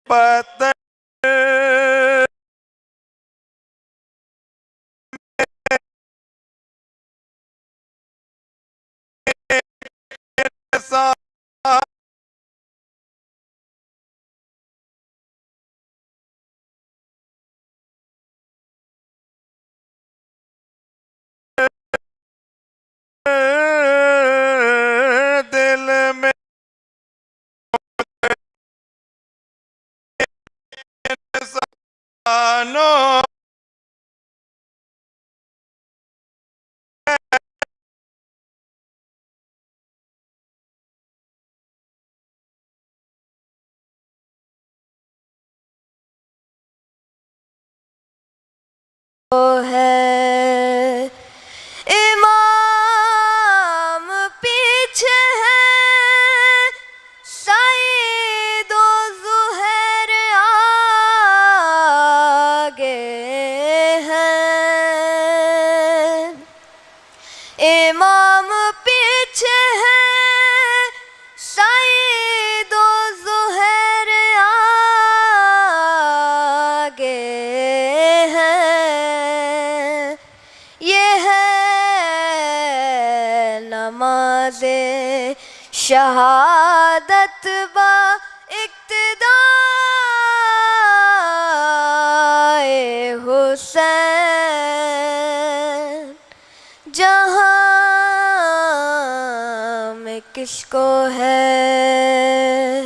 پتہ سا دل میں سانو ہے امام پیچھے ہے سعید و زہر آگے ہیں امام پیچھے ہے سعید و زہر آگے نماز شہادت با اقتدائے حسین جہاں میں کس کو ہے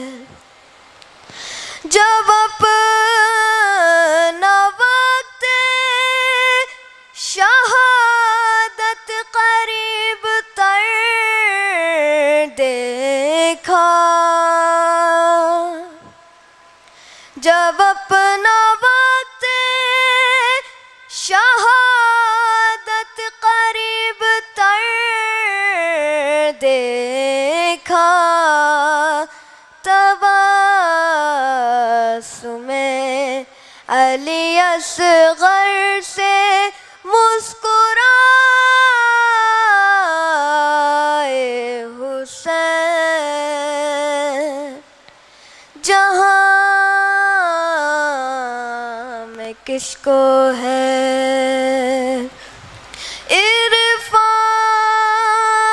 جب اپنا وقت شہادت قریب تر دیکھا جب اپنا وقت شہادت قریب تر دیکھا تبسم علی اصغر سے مسکرائے حسین جہاں میں کس کو ہے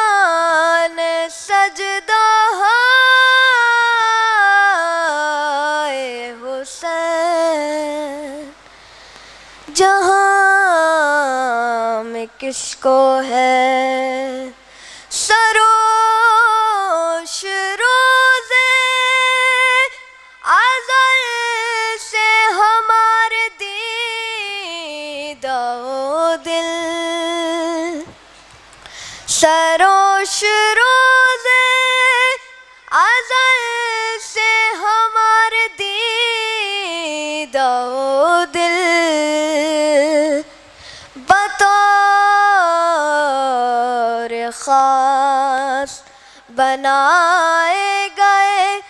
عرفان سجدہ ہے حسین جہاں میں کس کو ہے سروش روزے ازل سے ہمارے دیدہ و دل سروش روزے ازل سے ہمارے دیدہ و دل بطور خاص بنائے گئے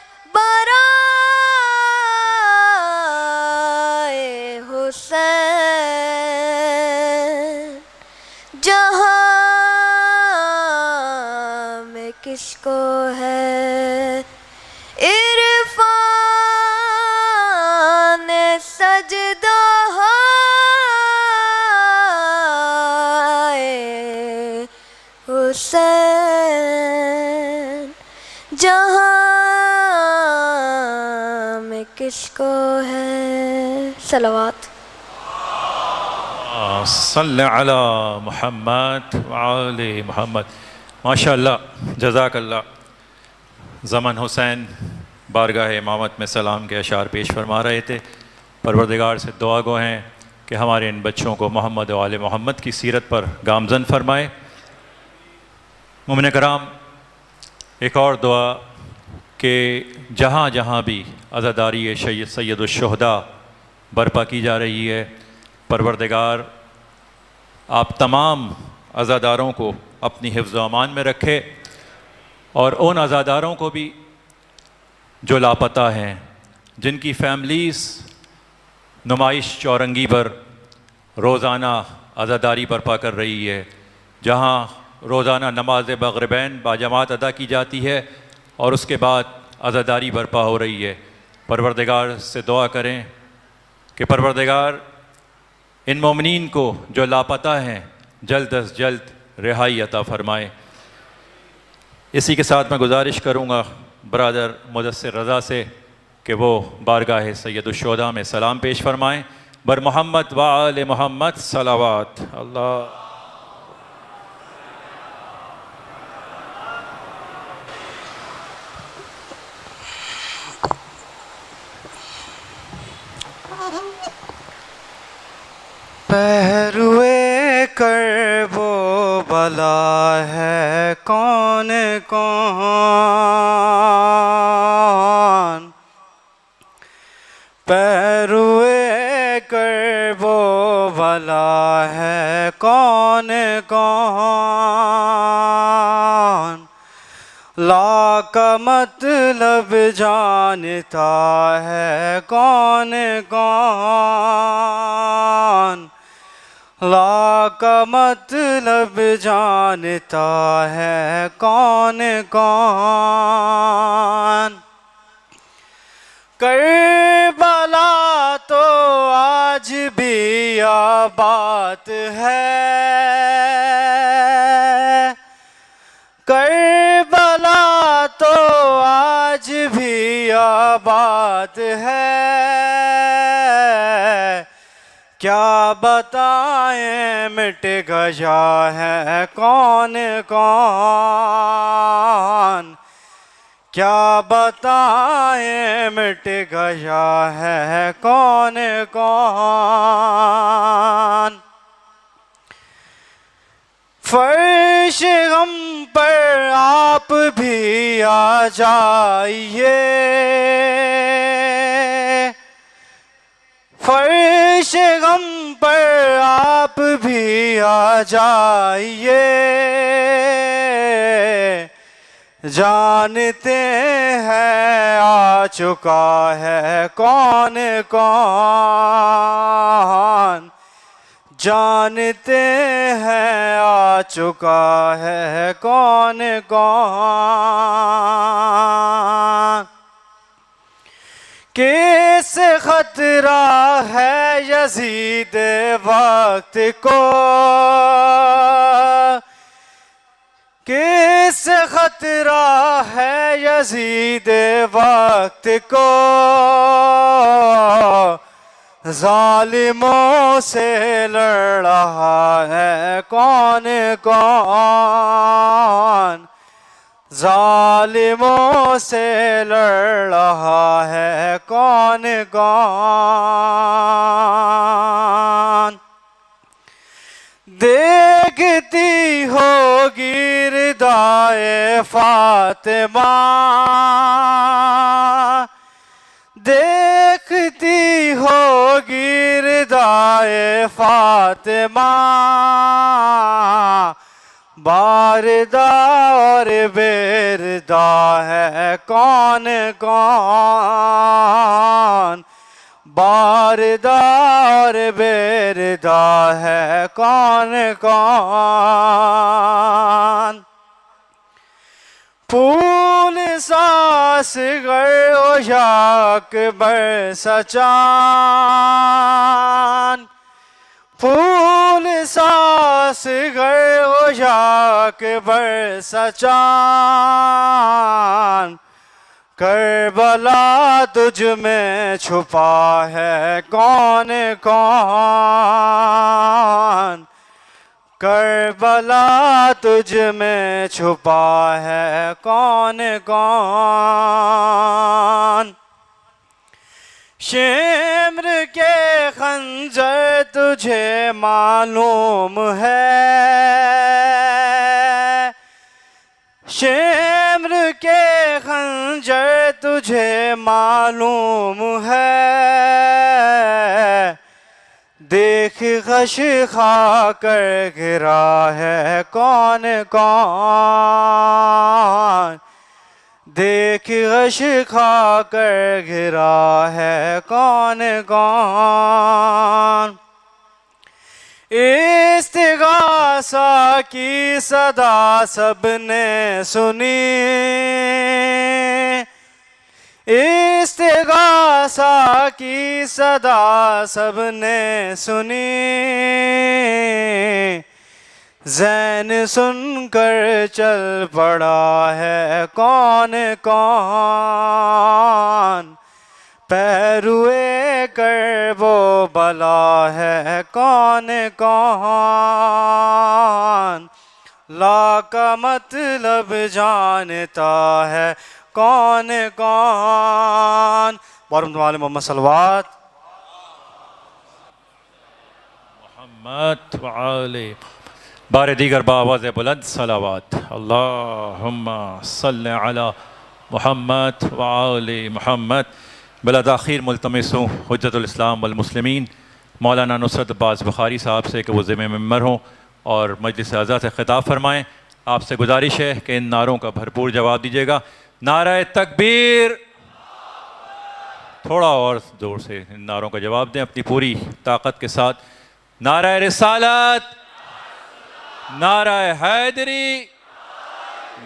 جہاں میں کس کو ہے. صلوات. صلی علی محمد وآل محمد. ماشاء اللہ، جزاک اللہ. زمن حسین بارگاہ امامت میں سلام کے اشعار پیش فرما رہے تھے. پروردگار سے دعا گو ہیں کہ ہمارے ان بچوں کو محمد و آل محمد کی سیرت پر گامزن فرمائے. مومن کرام، ایک اور دعا کہ جہاں جہاں بھی عزاداری سید الشہداء برپا کی جا رہی ہے، پروردگار آپ تمام عزاداروں کو اپنی حفظ و امان میں رکھے، اور ان عزاداروں کو بھی جو لاپتہ ہیں، جن کی فیملیز نمائش چورنگی پر روزانہ عزاداری برپا کر رہی ہے، جہاں روزانہ نماز مغربین باجماعت ادا کی جاتی ہے اور اس کے بعد عزاداری برپا ہو رہی ہے. پروردگار سے دعا کریں کہ پروردگار ان مومنین کو جو لاپتہ ہیں جلد از جلد رہائی عطا فرمائے. اسی کے ساتھ میں گزارش کروں گا برادر مدثر رضا سے کہ وہ بارگاہ سید الشہداء میں سلام پیش فرمائیں. بر محمد و آل محمد صلوات. اللہ پہروے کرب و بلا ہے کون کون، پہروے کرب و بلا ہے کون کون، لا کا مطلب جانتا ہے کون کون، لا کا مطلب جانتا ہے کون کون. کربلا تو آج بھی آباد ہے، کربلا تو آج بھی آباد ہے. کیا بتائیں مٹ گیا ہے کون کون، کیا بتائیں مٹ گیا ہے کون کون. فرش غم پر آپ بھی آ جائیے، فرش غم پر آپ بھی آ جائیے. جانتے ہیں آ چکا ہے کون کون، جانتے ہیں آ چکا ہے کون کون. کس خطرہ ہے یزید وقت کو، کس خطرہ ہے یزید وقت کو، ظالموں سے لڑ رہا ہے کون کون، ظالموں سے لڑ رہا ہے کون کون. دیکھتی ہوگی ردائے فاطمہ، دیکھتی ہوگی ردائے فاطمہ، باردہ اور بیردہ ہے کون کون، باردہ اور بیردہ ہے کون کون. پھول ساس گر و یاک بر سچان، پھول ساس گر و یاک بر سچان، کربلا تجھ میں چھپا ہے کون کون، کربلا تجھ میں چھپا ہے کون کون، شمر کے خنجر تجھے معلوم ہے، شمر کے خنجر تجھے معلوم ہے، دیکھ غش کھا کر گرا ہے کون کون، دیکھ غش کھا کر گرا ہے کون کون، استغاثہ کی صدا سب نے سنی، استغاثہ کی صدا سب نے سنی، زین سن کر چل پڑا ہے کون کون، پیروئے کرب و بلا ہے کون کون، لا کا مطلب جانتا ہے کون کون۔ بارہمدہ محمد صلوات محمد وعلی بار دیگر بآواز بلند صلوات، اللہم صلی علی محمد وعلی محمد۔ بلا تاخیر ملتمس ہوں حجت الاسلام والمسلمین مولانا نصرت عباس بخاری صاحب سے کہ وہ ذمہ ممبر ہوں اور مجلس اعضاء سے خطاب فرمائیں۔ آپ سے گزارش ہے کہ ان نعروں کا بھرپور جواب دیجیے گا۔ نعرہ تکبیر، تھوڑا اور زور سے ان نعروں کا جواب دیں اپنی پوری طاقت کے ساتھ۔ نعرہ رسالت، نعرہ حیدری،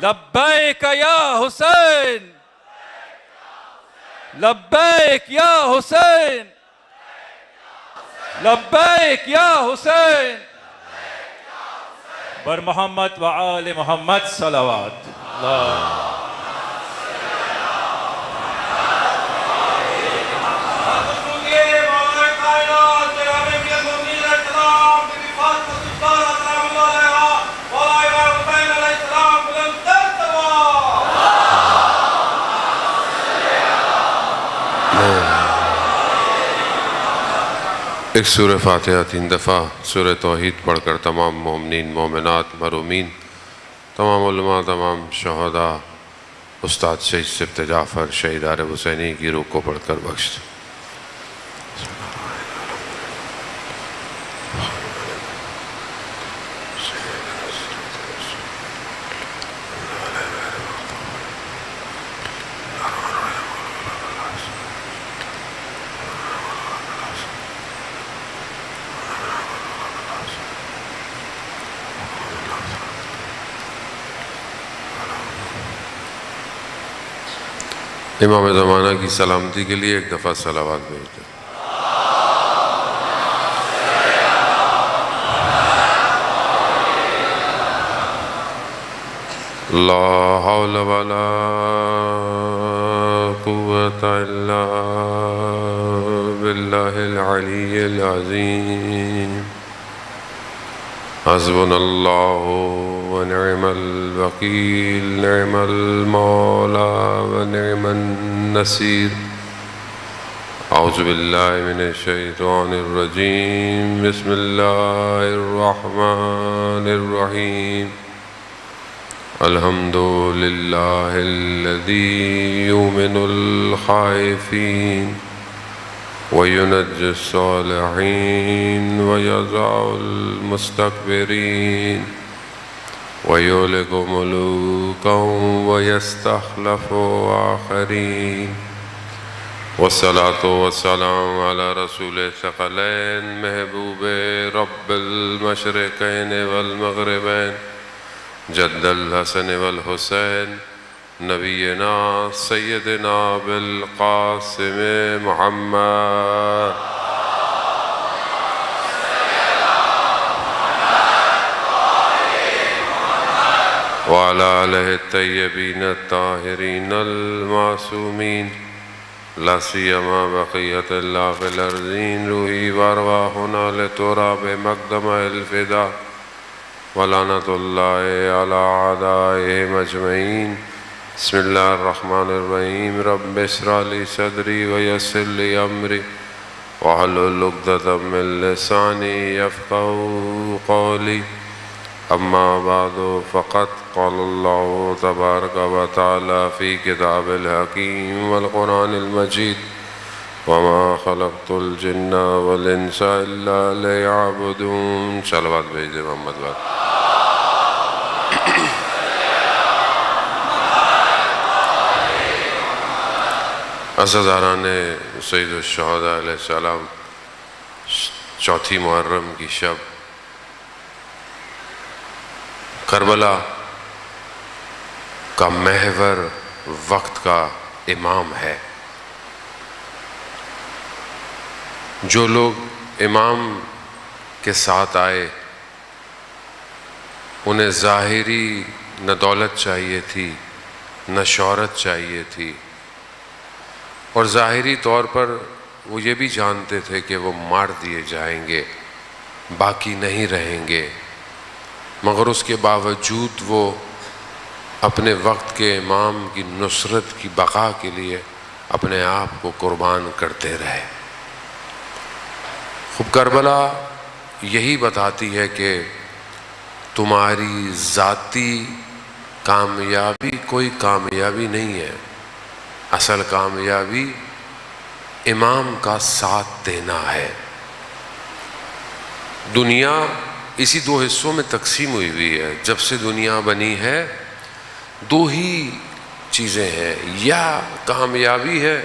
لبیک یا حسین، لبیک یا حسین، لبیک یا حسین، بر محمد وآل محمد صلوات۔ ایک سورہ فاتحہ 3 دفعہ سورہ توحید پڑھ کر تمام مومنین، مومنات، مرحومین، تمام علماء، تمام شہداء، استاد شہید سبت جعفر، شہید عارف حسینی کی روح کو پڑھ کر بخش دیں۔ امام زمانہ کی سلامتی کے لیے ایک دفعہ صلوات بھیج دیں۔ لا حول ولا قوة الا باللہ العلی العظیم، حسبنا اللہ ونعم الوکیل، نعم المولا ونعم النصیر۔ اعوذ باللہ من الشیطان الرجیم، بسم اللہ الرحمن الرحیم، الحمد للہ الذی یؤمن الخائفین وینجی الصالحین ویضع المستکبرین ویہلک ملوکا ویستخلف آخرین، والصلاة والسلام علی رسول الثقلین، محبوب رب المشرقین والمغربین، جد الحسن والحسین، نبینا سیدنا بالقاسم محمد۔ وعلى آله الطيبين الطاهرين المعصومين لا سيما بقية الله في الأرضين روحي وأرواحنا لتراب مقدم الفداء ولعنة الله على أعدائهم أجمعين. بسم الله الرحمن الرحيم. رب اشرح لي صدري ويسر لي أمري واحلل عقدة من لساني يفقهوا قولي. أما بعد فقد قال الله تبارك وتعالى في كتاب الحكيم والقرآن المجيد وما خلقت الجن والإنس إلا ليعبدون. صلوات بھیج دے محمد بات. عزیزان سید الشہداء علیہ السلام، چوتھی محرم کی شب کربلا کا محور وقت کا امام ہے. جو لوگ امام کے ساتھ آئے انہیں ظاہری نہ دولت چاہیے تھی نہ شہرت چاہیے تھی، اور ظاہری طور پر وہ یہ بھی جانتے تھے کہ وہ مار دیے جائیں گے، باقی نہیں رہیں گے، مگر اس کے باوجود وہ اپنے وقت کے امام کی نصرت کی بقا کے لیے اپنے آپ کو قربان کرتے رہے. خوب کربلا یہی بتاتی ہے کہ تمہاری ذاتی کامیابی کوئی کامیابی نہیں ہے، اصل کامیابی امام کا ساتھ دینا ہے. دنیا اسی دو حصوں میں تقسیم ہوئی ہے. جب سے دنیا بنی ہے دو ہی چیزیں ہیں، یا کامیابی ہے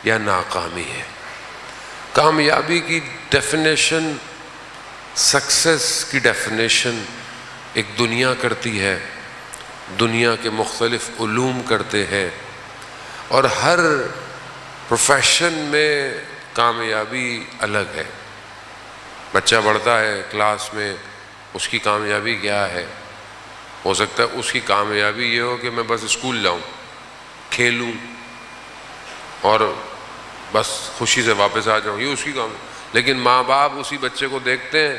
یا ناکامی ہے. کامیابی کی ڈیفینیشن، سکسیس کی ڈیفینیشن ایک دنیا کرتی ہے، دنیا کے مختلف علوم کرتے ہیں، اور ہر پروفیشن میں کامیابی الگ ہے. بچہ بڑھتا ہے کلاس میں، اس کی کامیابی کیا ہے؟ ہو سکتا ہے اس کی کامیابی یہ ہو کہ میں بس اسکول جاؤں، کھیلوں اور بس خوشی سے واپس آ جاؤں، یہ اس کی کامیابی. لیکن ماں باپ اسی بچے کو دیکھتے ہیں،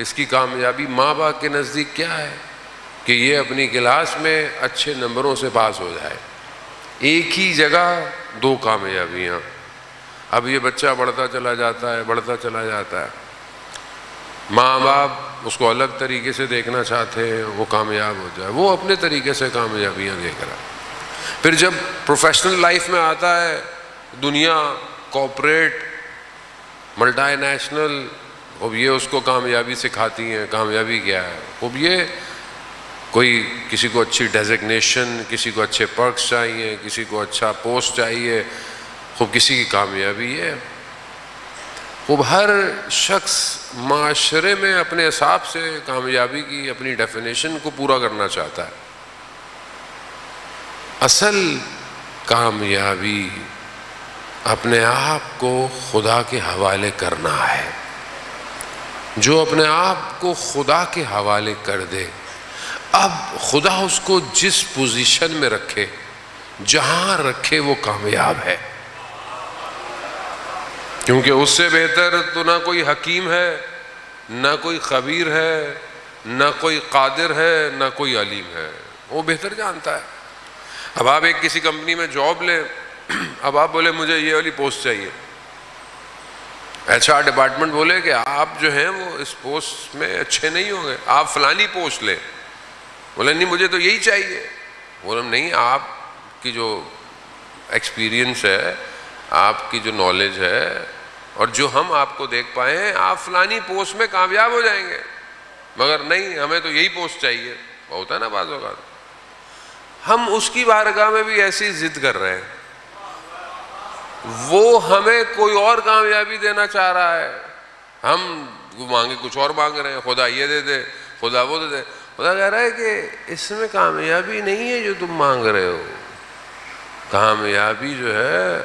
اس کی کامیابی ماں باپ کے نزدیک کیا ہے؟ کہ یہ اپنی کلاس میں اچھے نمبروں سے پاس ہو جائے. ایک ہی جگہ دو کامیابیاں. اب یہ بچہ بڑھتا چلا جاتا ہے، بڑھتا چلا جاتا ہے، ماں باپ اس کو الگ طریقے سے دیکھنا چاہتے ہیں، وہ کامیاب ہو جائے، وہ اپنے طریقے سے کامیابیاں دیکھ رہا. پھر جب پروفیشنل لائف میں آتا ہے، دنیا کارپوریٹ ملٹی نیشنل، اب یہ اس کو کامیابی سکھاتی ہیں. کامیابی کیا ہے؟ اب یہ کوئی کسی کو اچھی ڈیزگنیشن، کسی کو اچھے پرکس چاہیے، کسی کو اچھا پوسٹ چاہیے، خوب کسی کی کامیابی ہے. خوب ہر شخص معاشرے میں اپنے حساب سے کامیابی کی اپنی ڈیفینیشن کو پورا کرنا چاہتا ہے. اصل کامیابی اپنے آپ کو خدا کے حوالے کرنا ہے. جو اپنے آپ کو خدا کے حوالے کر دے، اب خدا اس کو جس پوزیشن میں رکھے، جہاں رکھے، وہ کامیاب ہے. کیونکہ اس سے بہتر تو نہ کوئی حکیم ہے، نہ کوئی خبیر ہے، نہ کوئی قادر ہے، نہ کوئی علیم ہے. وہ بہتر جانتا ہے. اب آپ ایک کسی کمپنی میں جاب لیں، اب آپ بولے مجھے یہ والی پوسٹ چاہیے، HR ڈپارٹمنٹ بولے کہ آپ جو ہیں وہ اس پوسٹ میں اچھے نہیں ہوں گے، آپ فلانی پوسٹ لیں. بولے نہیں مجھے تو یہی چاہیے. بولے نہیں، آپ کی جو ایکسپیرینس ہے، آپ کی جو نالج ہے، اور جو ہم آپ کو دیکھ پائے ہیں، آپ فلانی پوسٹ میں کامیاب ہو جائیں گے. مگر نہیں، ہمیں تو یہی پوسٹ چاہیے. ہوتا ہے نا بعض اوقات. ہم اس کی بارگاہ میں بھی ایسی ضد کر رہے ہیں، وہ ہمیں کوئی اور کامیابی دینا چاہ رہا ہے، ہم مانگے کچھ اور مانگ رہے ہیں. خدا یہ دے دے، خدا وہ دے دے. خدا کہہ رہا ہے کہ اس میں کامیابی نہیں ہے جو تم مانگ رہے ہو. کامیابی جو ہے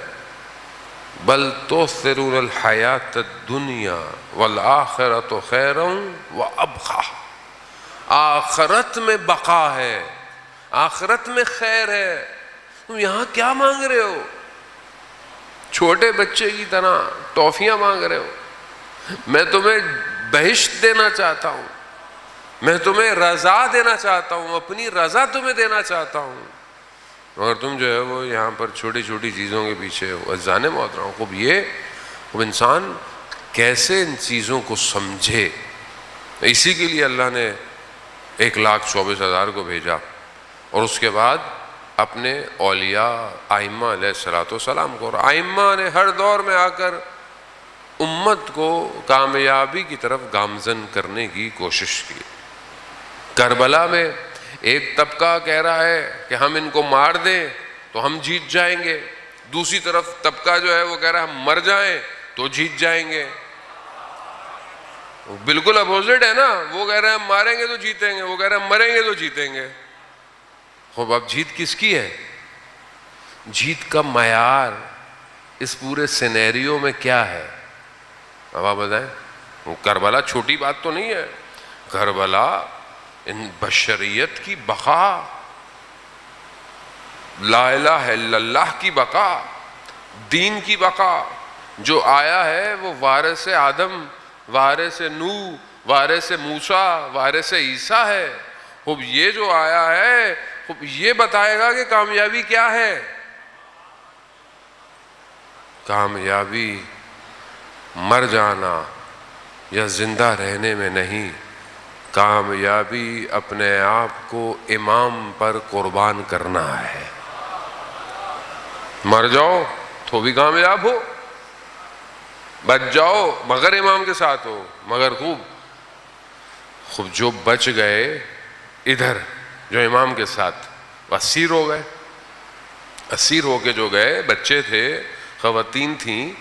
بل تؤثرون الحیات الدنیا والآخرۃ خیر وابقیٰ، آخرت میں بقا ہے، آخرت میں خیر ہے، تم یہاں کیا مانگ رہے ہو؟ چھوٹے بچے کی طرح ٹافیاں مانگ رہے ہو؟ میں تمہیں بہشت دینا چاہتا ہوں، میں تمہیں رضا دینا چاہتا ہوں، اپنی رضا تمہیں دینا چاہتا ہوں، مگر تم جو ہے وہ یہاں پر چھوٹی چھوٹی چیزوں کے پیچھے ہو۔ عزیزان محترم، خوب انسان کیسے ان چیزوں کو سمجھے، اسی کے لیے اللہ نے 1,24,000 کو بھیجا، اور اس کے بعد اپنے اولیاء ائمہ علیہ السلام کو، اور ائمہ نے ہر دور میں آ کر امت کو کامیابی کی طرف گامزن کرنے کی کوشش کی۔ کربلا میں ایک طبقہ کہہ رہا ہے کہ ہم ان کو مار دیں تو ہم جیت جائیں گے، دوسری طرف طبقہ جو ہے وہ کہہ رہا ہے ہم مر جائیں تو جیت جائیں گے۔ بالکل اپوزٹ ہے نا، وہ کہہ رہے ہیں ہم ماریں گے تو جیتیں گے، وہ کہہ رہے ہیں ہم مریں گے تو جیتیں گے۔ خوب اب جیت کس کی ہے؟ جیت کا معیار اس پورے سینیریو میں کیا ہے؟ اب آپ بتائیں۔ کربلا چھوٹی بات تو نہیں ہے، کربلا ان بشریت کی بقا، لا الہ الا اللہ کی بقا، دین کی بقا۔ جو آیا ہے وہ وارث آدم، وارث نوح، وارث موسیٰ، وارث عیسیٰ ہے۔ خوب یہ جو آیا ہے خوب یہ بتائے گا کہ کامیابی کیا ہے۔ کامیابی مر جانا یا زندہ رہنے میں نہیں، کامیابی اپنے آپ کو امام پر قربان کرنا ہے۔ مر جاؤ تو بھی کامیاب ہو، بچ جاؤ مگر امام کے ساتھ ہو۔ مگر خوب جو بچ گئے ادھر، جو امام کے ساتھ، وہ اسیر ہو گئے۔ اسیر ہو کے جو گئے، بچے تھے، خواتین تھیں،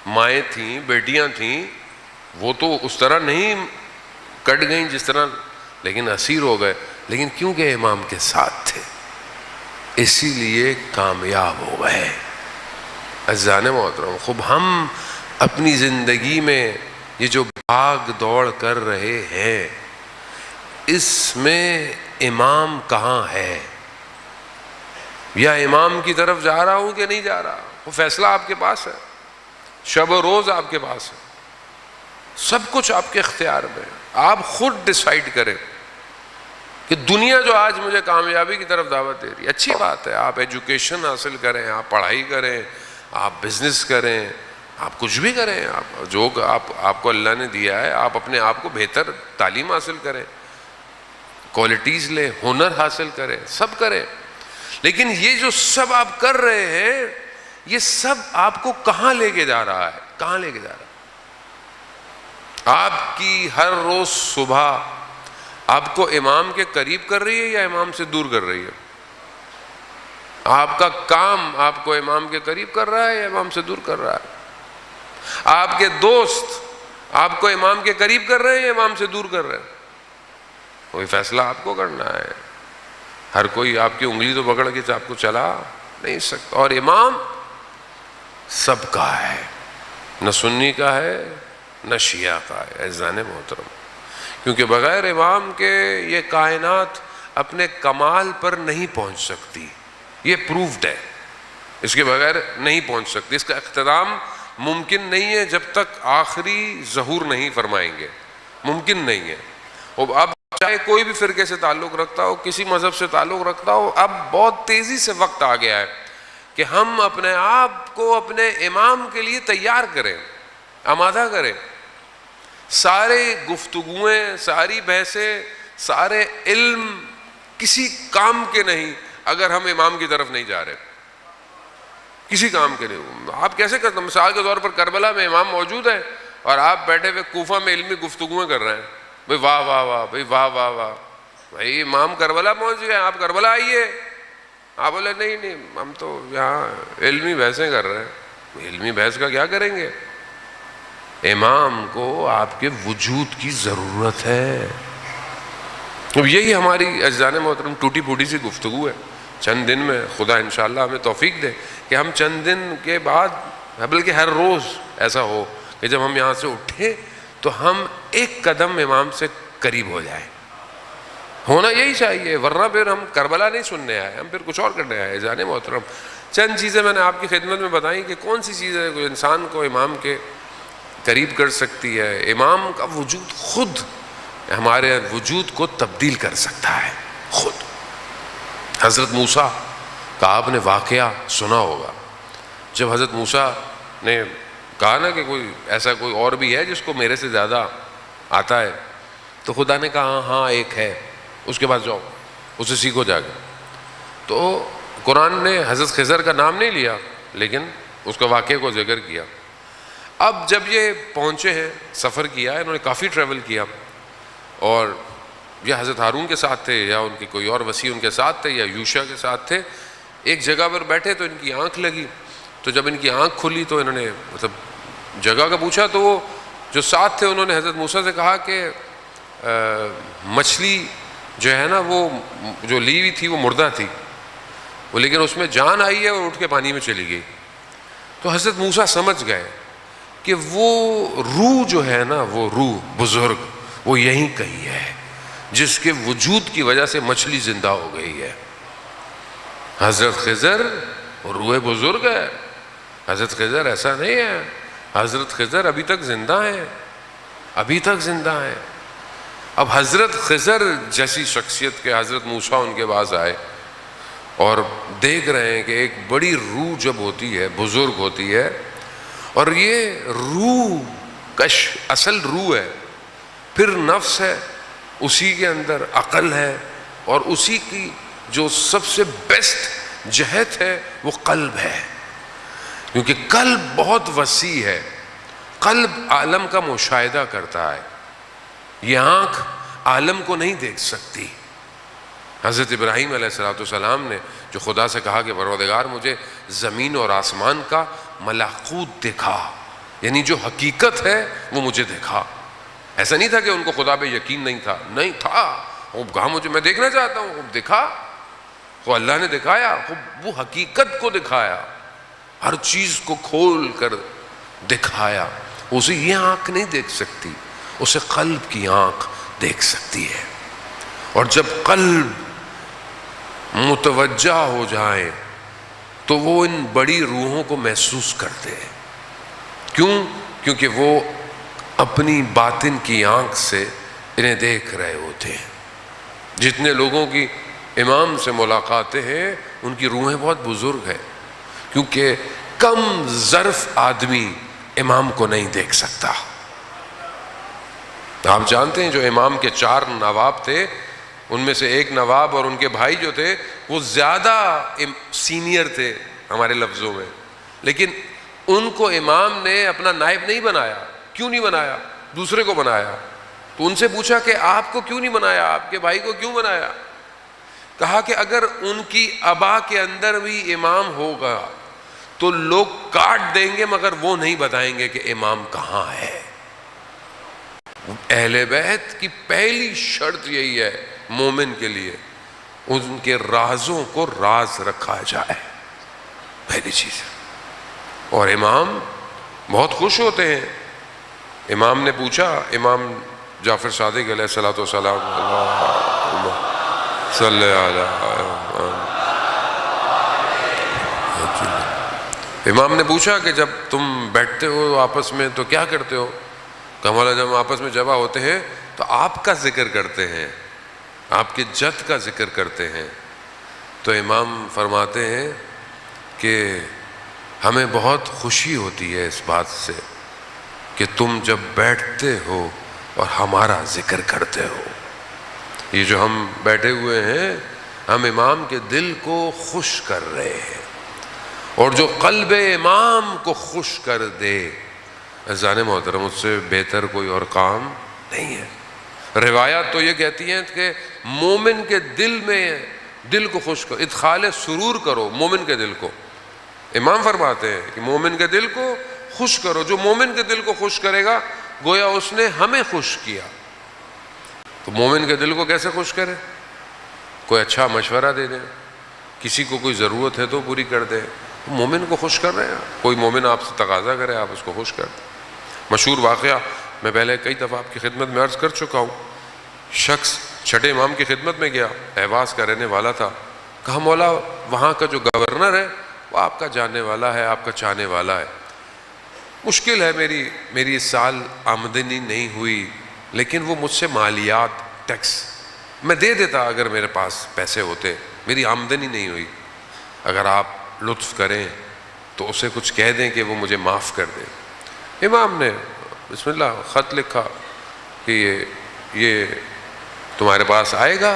مائیں تھیں، بیٹیاں تھیں، وہ تو اس طرح نہیں کٹ گئیں جس طرح، لیکن اسیر ہو گئے، لیکن کیونکہ امام کے ساتھ تھے اسی لیے کامیاب ہو گئے۔ عزیزان محترم، خوب ہم اپنی زندگی میں یہ جو بھاگ دوڑ کر رہے ہیں، اس میں امام کہاں ہے؟ یا امام کی طرف جا رہا ہوں کہ نہیں جا رہا؟ وہ فیصلہ آپ کے پاس ہے، شب و روز آپ کے پاس ہے، سب کچھ آپ کے اختیار میں ہے۔ آپ خود ڈیسائیڈ کریں کہ دنیا جو آج مجھے کامیابی کی طرف دعوت دے رہی ہے، اچھی بات ہے، آپ ایجوکیشن حاصل کریں، آپ پڑھائی کریں، آپ بزنس کریں، آپ کچھ بھی کریں، آپ جو آپ کو اللہ نے دیا ہے، آپ اپنے آپ کو بہتر تعلیم حاصل کریں، کوالٹیز لیں، ہنر حاصل کریں، سب کریں۔ لیکن یہ جو سب آپ کر رہے ہیں، یہ سب آپ کو کہاں لے کے جا رہا ہے؟ کہاں لے کے جا رہا ہے؟ آپ کی ہر روز صبح آپ کو امام کے قریب کر رہی ہے یا امام سے دور کر رہی ہے؟ آپ کا کام آپ کو امام کے قریب کر رہا ہے یا امام سے دور کر رہا ہے؟ آپ کے دوست آپ کو امام کے قریب کر رہے ہیں یا امام سے دور کر رہے ہیں؟ کوئی فیصلہ آپ کو کرنا ہے۔ ہر کوئی آپ کی انگلی تو پکڑ کے آپ کو چلا نہیں سکتا، اور امام سب کا ہے، نہ سنی کا ہے نہ شیعہ کا ہے۔ عزیزان محترم، کیونکہ بغیر امام کے یہ کائنات اپنے کمال پر نہیں پہنچ سکتی، یہ پروفڈ ہے، اس کے بغیر نہیں پہنچ سکتی، اس کا اختتام ممکن نہیں ہے جب تک آخری ظہور نہیں فرمائیں گے، ممکن نہیں ہے۔ اب چاہے کوئی بھی فرقے سے تعلق رکھتا ہو، کسی مذہب سے تعلق رکھتا ہو، اب بہت تیزی سے وقت آ گیا ہے کہ ہم اپنے آپ کو اپنے امام کے لیے تیار کریں، آمادہ کریں۔ سارے گفتگویں، ساری بحثیں، سارے علم کسی کام کے نہیں اگر ہم امام کی طرف نہیں جا رہے، کسی کام کے نہیں۔ آپ کیسے کرتے ہیں؟ مثال کے طور پر کربلا میں امام موجود ہے اور آپ بیٹھے ہوئے کوفہ میں علمی گفتگویں کر رہے ہیں، بھائی واہ واہ واہ، بھائی واہ واہ واہ، بھائی امام کربلا پہنچ گئے، آپ کربلا آئیے۔ آپ بولے نہیں ہم تو یہاں علمی بحثیں کر رہے ہیں۔ علمی بحث کا کیا کریں گے؟ امام کو آپ کے وجود کی ضرورت ہے۔ اب یہی ہماری عزیزان محترم ٹوٹی پھوٹی سی گفتگو ہے۔ چند دن میں خدا انشاءاللہ ہمیں توفیق دے کہ ہم چند دن کے بعد، بلکہ ہر روز ایسا ہو کہ جب ہم یہاں سے اٹھیں تو ہم ایک قدم امام سے قریب ہو جائیں، ہونا یہی چاہیے، ورنہ پھر ہم کربلا نہیں سننے آئے، ہم پھر کچھ اور کرنے آئے۔ جانے محترم، چند چیزیں میں نے آپ کی خدمت میں بتائیں کہ کون سی چیزیں کوئی انسان کو امام کے قریب کر سکتی ہے۔ امام کا وجود خود ہمارے وجود کو تبدیل کر سکتا ہے، خود۔ حضرت موسیٰ کا آپ نے واقعہ سنا ہوگا، جب حضرت موسیٰ نے کہا نا کہ کوئی ایسا کوئی اور بھی ہے جس کو میرے سے زیادہ آتا ہے، تو خدا نے کہا ہاں ایک ہے، اس کے پاس جاؤ، اسے سیکھو جا کے۔ تو قرآن نے حضرت خضر کا نام نہیں لیا لیکن اس کا واقعے کو ذکر کیا۔ اب جب یہ پہنچے ہیں، سفر کیا ہے، انہوں نے کافی ٹریول کیا، اور یا حضرت ہارون کے ساتھ تھے یا ان کی کوئی اور وسیع ان کے ساتھ تھے یا یوشع کے ساتھ تھے، ایک جگہ پر بیٹھے تو ان کی آنکھ لگی، تو جب ان کی آنکھ کھلی تو انہوں نے مطلب جگہ کا پوچھا، تو وہ جو ساتھ تھے انہوں نے حضرت موسیٰ سے کہا کہ مچھلی جو ہے نا وہ جو لی ہوئی تھی وہ مردہ تھی، وہ لیکن اس میں جان آئی ہے اور اٹھ کے پانی میں چلی گئی۔ تو حضرت موسیٰ سمجھ گئے کہ وہ روح جو ہے نا، وہ روح بزرگ وہ یہیں کہیں ہے جس کے وجود کی وجہ سے مچھلی زندہ ہو گئی ہے۔ حضرت خضر روح بزرگ ہے، حضرت خضر ایسا نہیں ہے، حضرت خضر ابھی تک زندہ ہیں، ابھی تک زندہ ہیں۔ اب حضرت خضر جیسی شخصیت کے حضرت موسیٰ ان کے پاس آئے اور دیکھ رہے ہیں کہ ایک بڑی روح جب ہوتی ہے، بزرگ ہوتی ہے، اور یہ روح کش اصل روح ہے، پھر نفس ہے، اسی کے اندر عقل ہے، اور اسی کی جو سب سے بیسٹ جہت ہے وہ قلب ہے، کیونکہ قلب بہت وسیع ہے، قلب عالم کا مشاہدہ کرتا ہے، یہ آنکھ عالم کو نہیں دیکھ سکتی۔ حضرت ابراہیم علیہ السلام نے جو خدا سے کہا کہ پروردگار مجھے زمین اور آسمان کا ملکوت دکھا، یعنی جو حقیقت ہے وہ مجھے دکھا۔ ایسا نہیں تھا کہ ان کو خدا پہ یقین نہیں تھا، نہیں تھا، وہ کہا مجھے میں دیکھنا چاہتا ہوں، دکھا، وہ اللہ نے دکھایا، وہ حقیقت کو دکھایا، ہر چیز کو کھول کر دکھایا۔ اسے یہ آنکھ نہیں دیکھ سکتی، اسے قلب کی آنکھ دیکھ سکتی ہے، اور جب قلب متوجہ ہو جائے تو وہ ان بڑی روحوں کو محسوس کرتے ہیں۔ کیوں؟ کیونکہ وہ اپنی باطن کی آنکھ سے انہیں دیکھ رہے ہوتے ہیں۔ جتنے لوگوں کی امام سے ملاقاتیں ہیں ان کی روحیں بہت بزرگ ہیں، کیونکہ کم ظرف آدمی امام کو نہیں دیکھ سکتا۔ آپ جانتے ہیں جو امام کے 4 نواب تھے، ان میں سے ایک نواب اور ان کے بھائی جو تھے وہ زیادہ سینئر تھے ہمارے لفظوں میں، لیکن ان کو امام نے اپنا نائب نہیں بنایا۔ کیوں نہیں بنایا؟ دوسرے کو بنایا۔ تو ان سے پوچھا کہ آپ کو کیوں نہیں بنایا، آپ کے بھائی کو کیوں بنایا؟ کہا کہ اگر ان کی ابا کے اندر بھی امام ہوگا تو لوگ کاٹ دیں گے مگر وہ نہیں بتائیں گے کہ امام کہاں ہے۔ اہل بیت کی پہلی شرط یہی ہے مومن کے لیے، ان کے رازوں کو راز رکھا جائے، پہلی چیز۔ اور امام بہت خوش ہوتے ہیں۔ امام نے پوچھا، امام جعفر صادق علیہ الصلوۃ والسلام، اللہم صلی علی، امام نے پوچھا کہ جب تم بیٹھتے ہو آپس میں تو کیا کرتے ہو؟ کہ مولا جب ہم آپس میں جمع ہوتے ہیں تو آپ کا ذکر کرتے ہیں، آپ کے جد کا ذکر کرتے ہیں۔ تو امام فرماتے ہیں کہ ہمیں بہت خوشی ہوتی ہے اس بات سے کہ تم جب بیٹھتے ہو اور ہمارا ذکر کرتے ہو۔ یہ جو ہم بیٹھے ہوئے ہیں، ہم امام کے دل کو خوش کر رہے ہیں، اور جو قلب امام کو خوش کر دے، عزیزان محترم، اس سے بہتر کوئی اور کام نہیں ہے۔ روایات تو یہ کہتی ہیں کہ مومن کے دل میں دل کو خوش کرو، ادخال سرور کرو مومن کے دل کو۔ امام فرماتے ہیں کہ مومن کے دل کو خوش کرو، جو مومن کے دل کو خوش کرے گا گویا اس نے ہمیں خوش کیا۔ تو مومن کے دل کو کیسے خوش کرے؟ کوئی اچھا مشورہ دے دیں، کسی کو کوئی ضرورت ہے تو پوری کر دیں، مومن کو خوش کر رہے ہیں۔ کوئی مومن آپ سے تقاضا کرے، آپ اس کو خوش کر دیں۔ مشہور واقعہ میں پہلے کئی دفعہ آپ کی خدمت میں عرض کر چکا ہوں، شخص چھٹے امام کی خدمت میں گیا، اہواز کا رہنے والا تھا. کہا مولا وہاں کا جو گورنر ہے وہ آپ کا جاننے والا ہے، آپ کا چاہنے والا ہے. مشکل ہے، میری اس سال آمدنی نہیں ہوئی، لیکن وہ مجھ سے مالیات ٹیکس میں دے دیتا اگر میرے پاس پیسے ہوتے، میری آمدنی نہیں ہوئی. اگر آپ لطف کریں تو اسے کچھ کہہ دیں کہ وہ مجھے معاف کر دے. امام نے بسم اللہ خط لکھا کہ یہ تمہارے پاس آئے گا،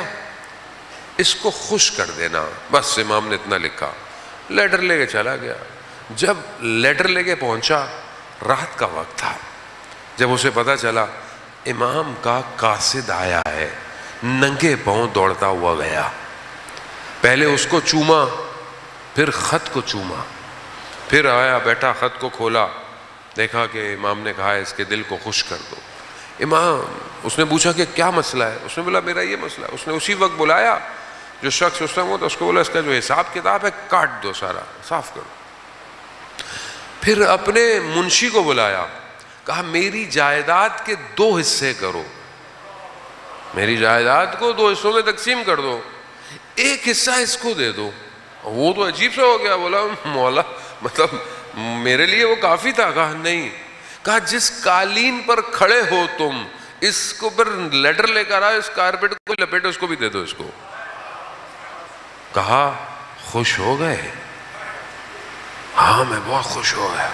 اس کو خوش کر دینا. بس امام نے اتنا لکھا، لیٹر لے کے چلا گیا. جب لیٹر لے کے پہنچا رات کا وقت تھا. جب اسے پتا چلا امام کا قاصد آیا ہے، ننگے پاؤں دوڑتا ہوا گیا. پہلے اس کو چوما، پھر خط کو چوما، پھر آیا بیٹھا خط کو کھولا، دیکھا کہ امام نے کہا ہے اس کے دل کو خوش کر دو. امام اس نے پوچھا کہ کیا مسئلہ ہے؟ اس نے بولا میرا یہ مسئلہ ہے. اس نے اسی وقت بلایا جو شخص اس ٹائم ہوتا، اس کو بولا اس کا جو حساب کتاب ہے کاٹ دو، سارا صاف کرو. پھر اپنے منشی کو بلایا، کہا میری جائیداد کے 2 حصے کرو، میری جائیداد کو 2 حصوں میں تقسیم کر دو، 1 حصہ اس کو دے دو. وہ تو عجیب سا ہو گیا، بولا مولا مطلب میرے لیے وہ کافی تھا؟ کہا نہیں. کہا جس قالین پر کھڑے ہو تم، اس کو پر لیٹر لے کر آؤ، اس کارپیٹ کو لپیٹو، اس کو بھی دے دو اس کو. کہا خوش ہو گئے؟ ہاں میں بہت خوش ہو گیا.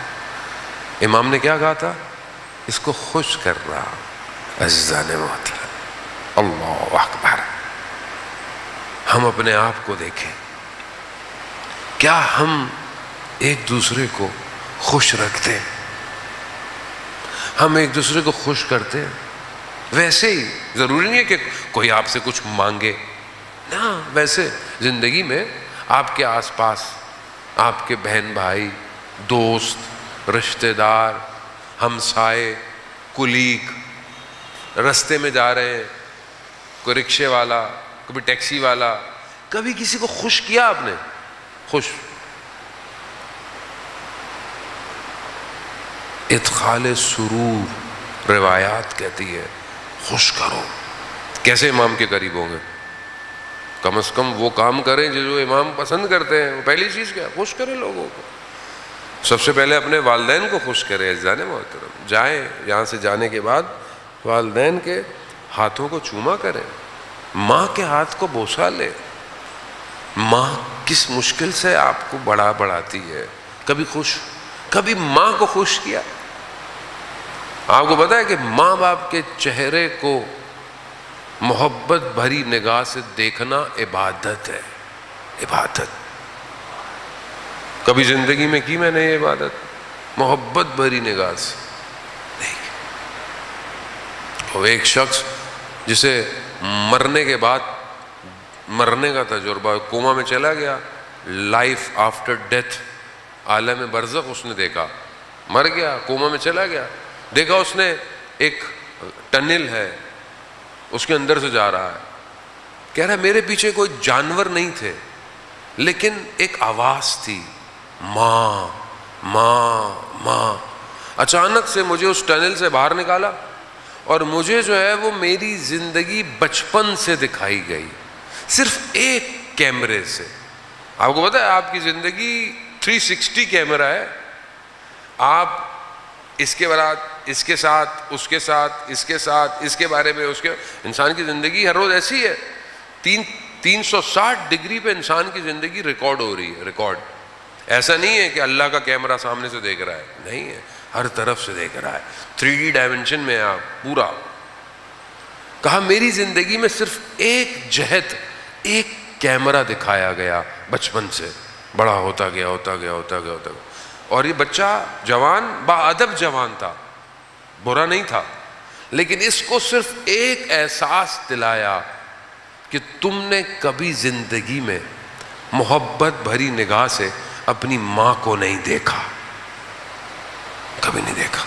امام نے کیا کہا تھا؟ اس کو خوش کر رہا. عزیزان محترم، اللہ اکبر. ہم اپنے آپ کو دیکھیں، کیا ہم ایک دوسرے کو خوش رکھتے؟ ہم ایک دوسرے کو خوش کرتے ہیں؟ ویسے ہی ضروری نہیں ہے کہ کوئی آپ سے کچھ مانگے، نہ ویسے زندگی میں آپ کے آس پاس آپ کے بہن بھائی، دوست، رشتہ دار، ہمسائے، کلیگ، رستے میں جا رہے ہیں، کوئی رکشے والا، کبھی ٹیکسی والا، کبھی کسی کو خوش کیا آپ نے؟ خوش. ادخال سرور روایات کہتی ہے خوش کرو. کیسے امام کے قریب ہوں گے؟ کم از کم وہ کام کریں جو امام پسند کرتے ہیں. پہلی چیز کیا؟ خوش کریں لوگوں کو. سب سے پہلے اپنے والدین کو خوش کریں. عزیزان محترم، جائیں یہاں سے جانے کے بعد والدین کے ہاتھوں کو چوما کریں، ماں کے ہاتھ کو بوسہ لے. ماں کس مشکل سے آپ کو بڑھاتی ہے. کبھی خوش، کبھی ماں کو خوش کیا؟ آپ کو پتا ہے کہ ماں باپ کے چہرے کو محبت بھری نگاہ سے دیکھنا عبادت ہے. عبادت کبھی زندگی میں کی میں نے یہ عبادت؟ محبت بھری نگاہ سے دیکھ. اور ایک شخص جسے مرنے کے بعد مرنے کا تجربہ، کوما میں چلا گیا، لائف آفٹر ڈیتھ، عالم برزخ اس نے دیکھا. مر گیا، کوما میں چلا گیا، دیکھا اس نے ایک ٹنل ہے، اس کے اندر سے جا رہا ہے. کہہ رہا ہے میرے پیچھے کوئی جانور نہیں تھے، لیکن ایک آواز تھی، ماں ماں ماں. اچانک سے مجھے اس ٹنل سے باہر نکالا اور مجھے جو ہے وہ میری زندگی بچپن سے دکھائی گئی، صرف ایک کیمرے سے. آپ کو پتا ہے آپ کی زندگی 360 کیمرہ ہے. آپ اس کے بعد اس کے ساتھ، اس کے ساتھ، اس کے ساتھ، اس کے بارے میں، اس کے انسان کی زندگی ہر روز ایسی ہے. 360 ڈگری پہ انسان کی زندگی ریکارڈ ہو رہی ہے. ریکارڈ ایسا نہیں ہے کہ اللہ کا کیمرہ سامنے سے دیکھ رہا ہے، نہیں ہے، ہر طرف سے دیکھ رہا ہے. 3D ڈائمنشن میں آپ پورا. کہا میری زندگی میں صرف ایک جہت، ایک کیمرہ دکھایا گیا بچپن سے، بڑا ہوتا گیا ہوتا گیا ہوتا گیا ہوتا گیا. اور یہ بچہ جوان، با ادب جوان تھا، برا نہیں تھا، لیکن اس کو صرف ایک احساس دلایا کہ تم نے کبھی زندگی میں محبت بھری نگاہ سے اپنی ماں کو نہیں دیکھا، کبھی نہیں دیکھا.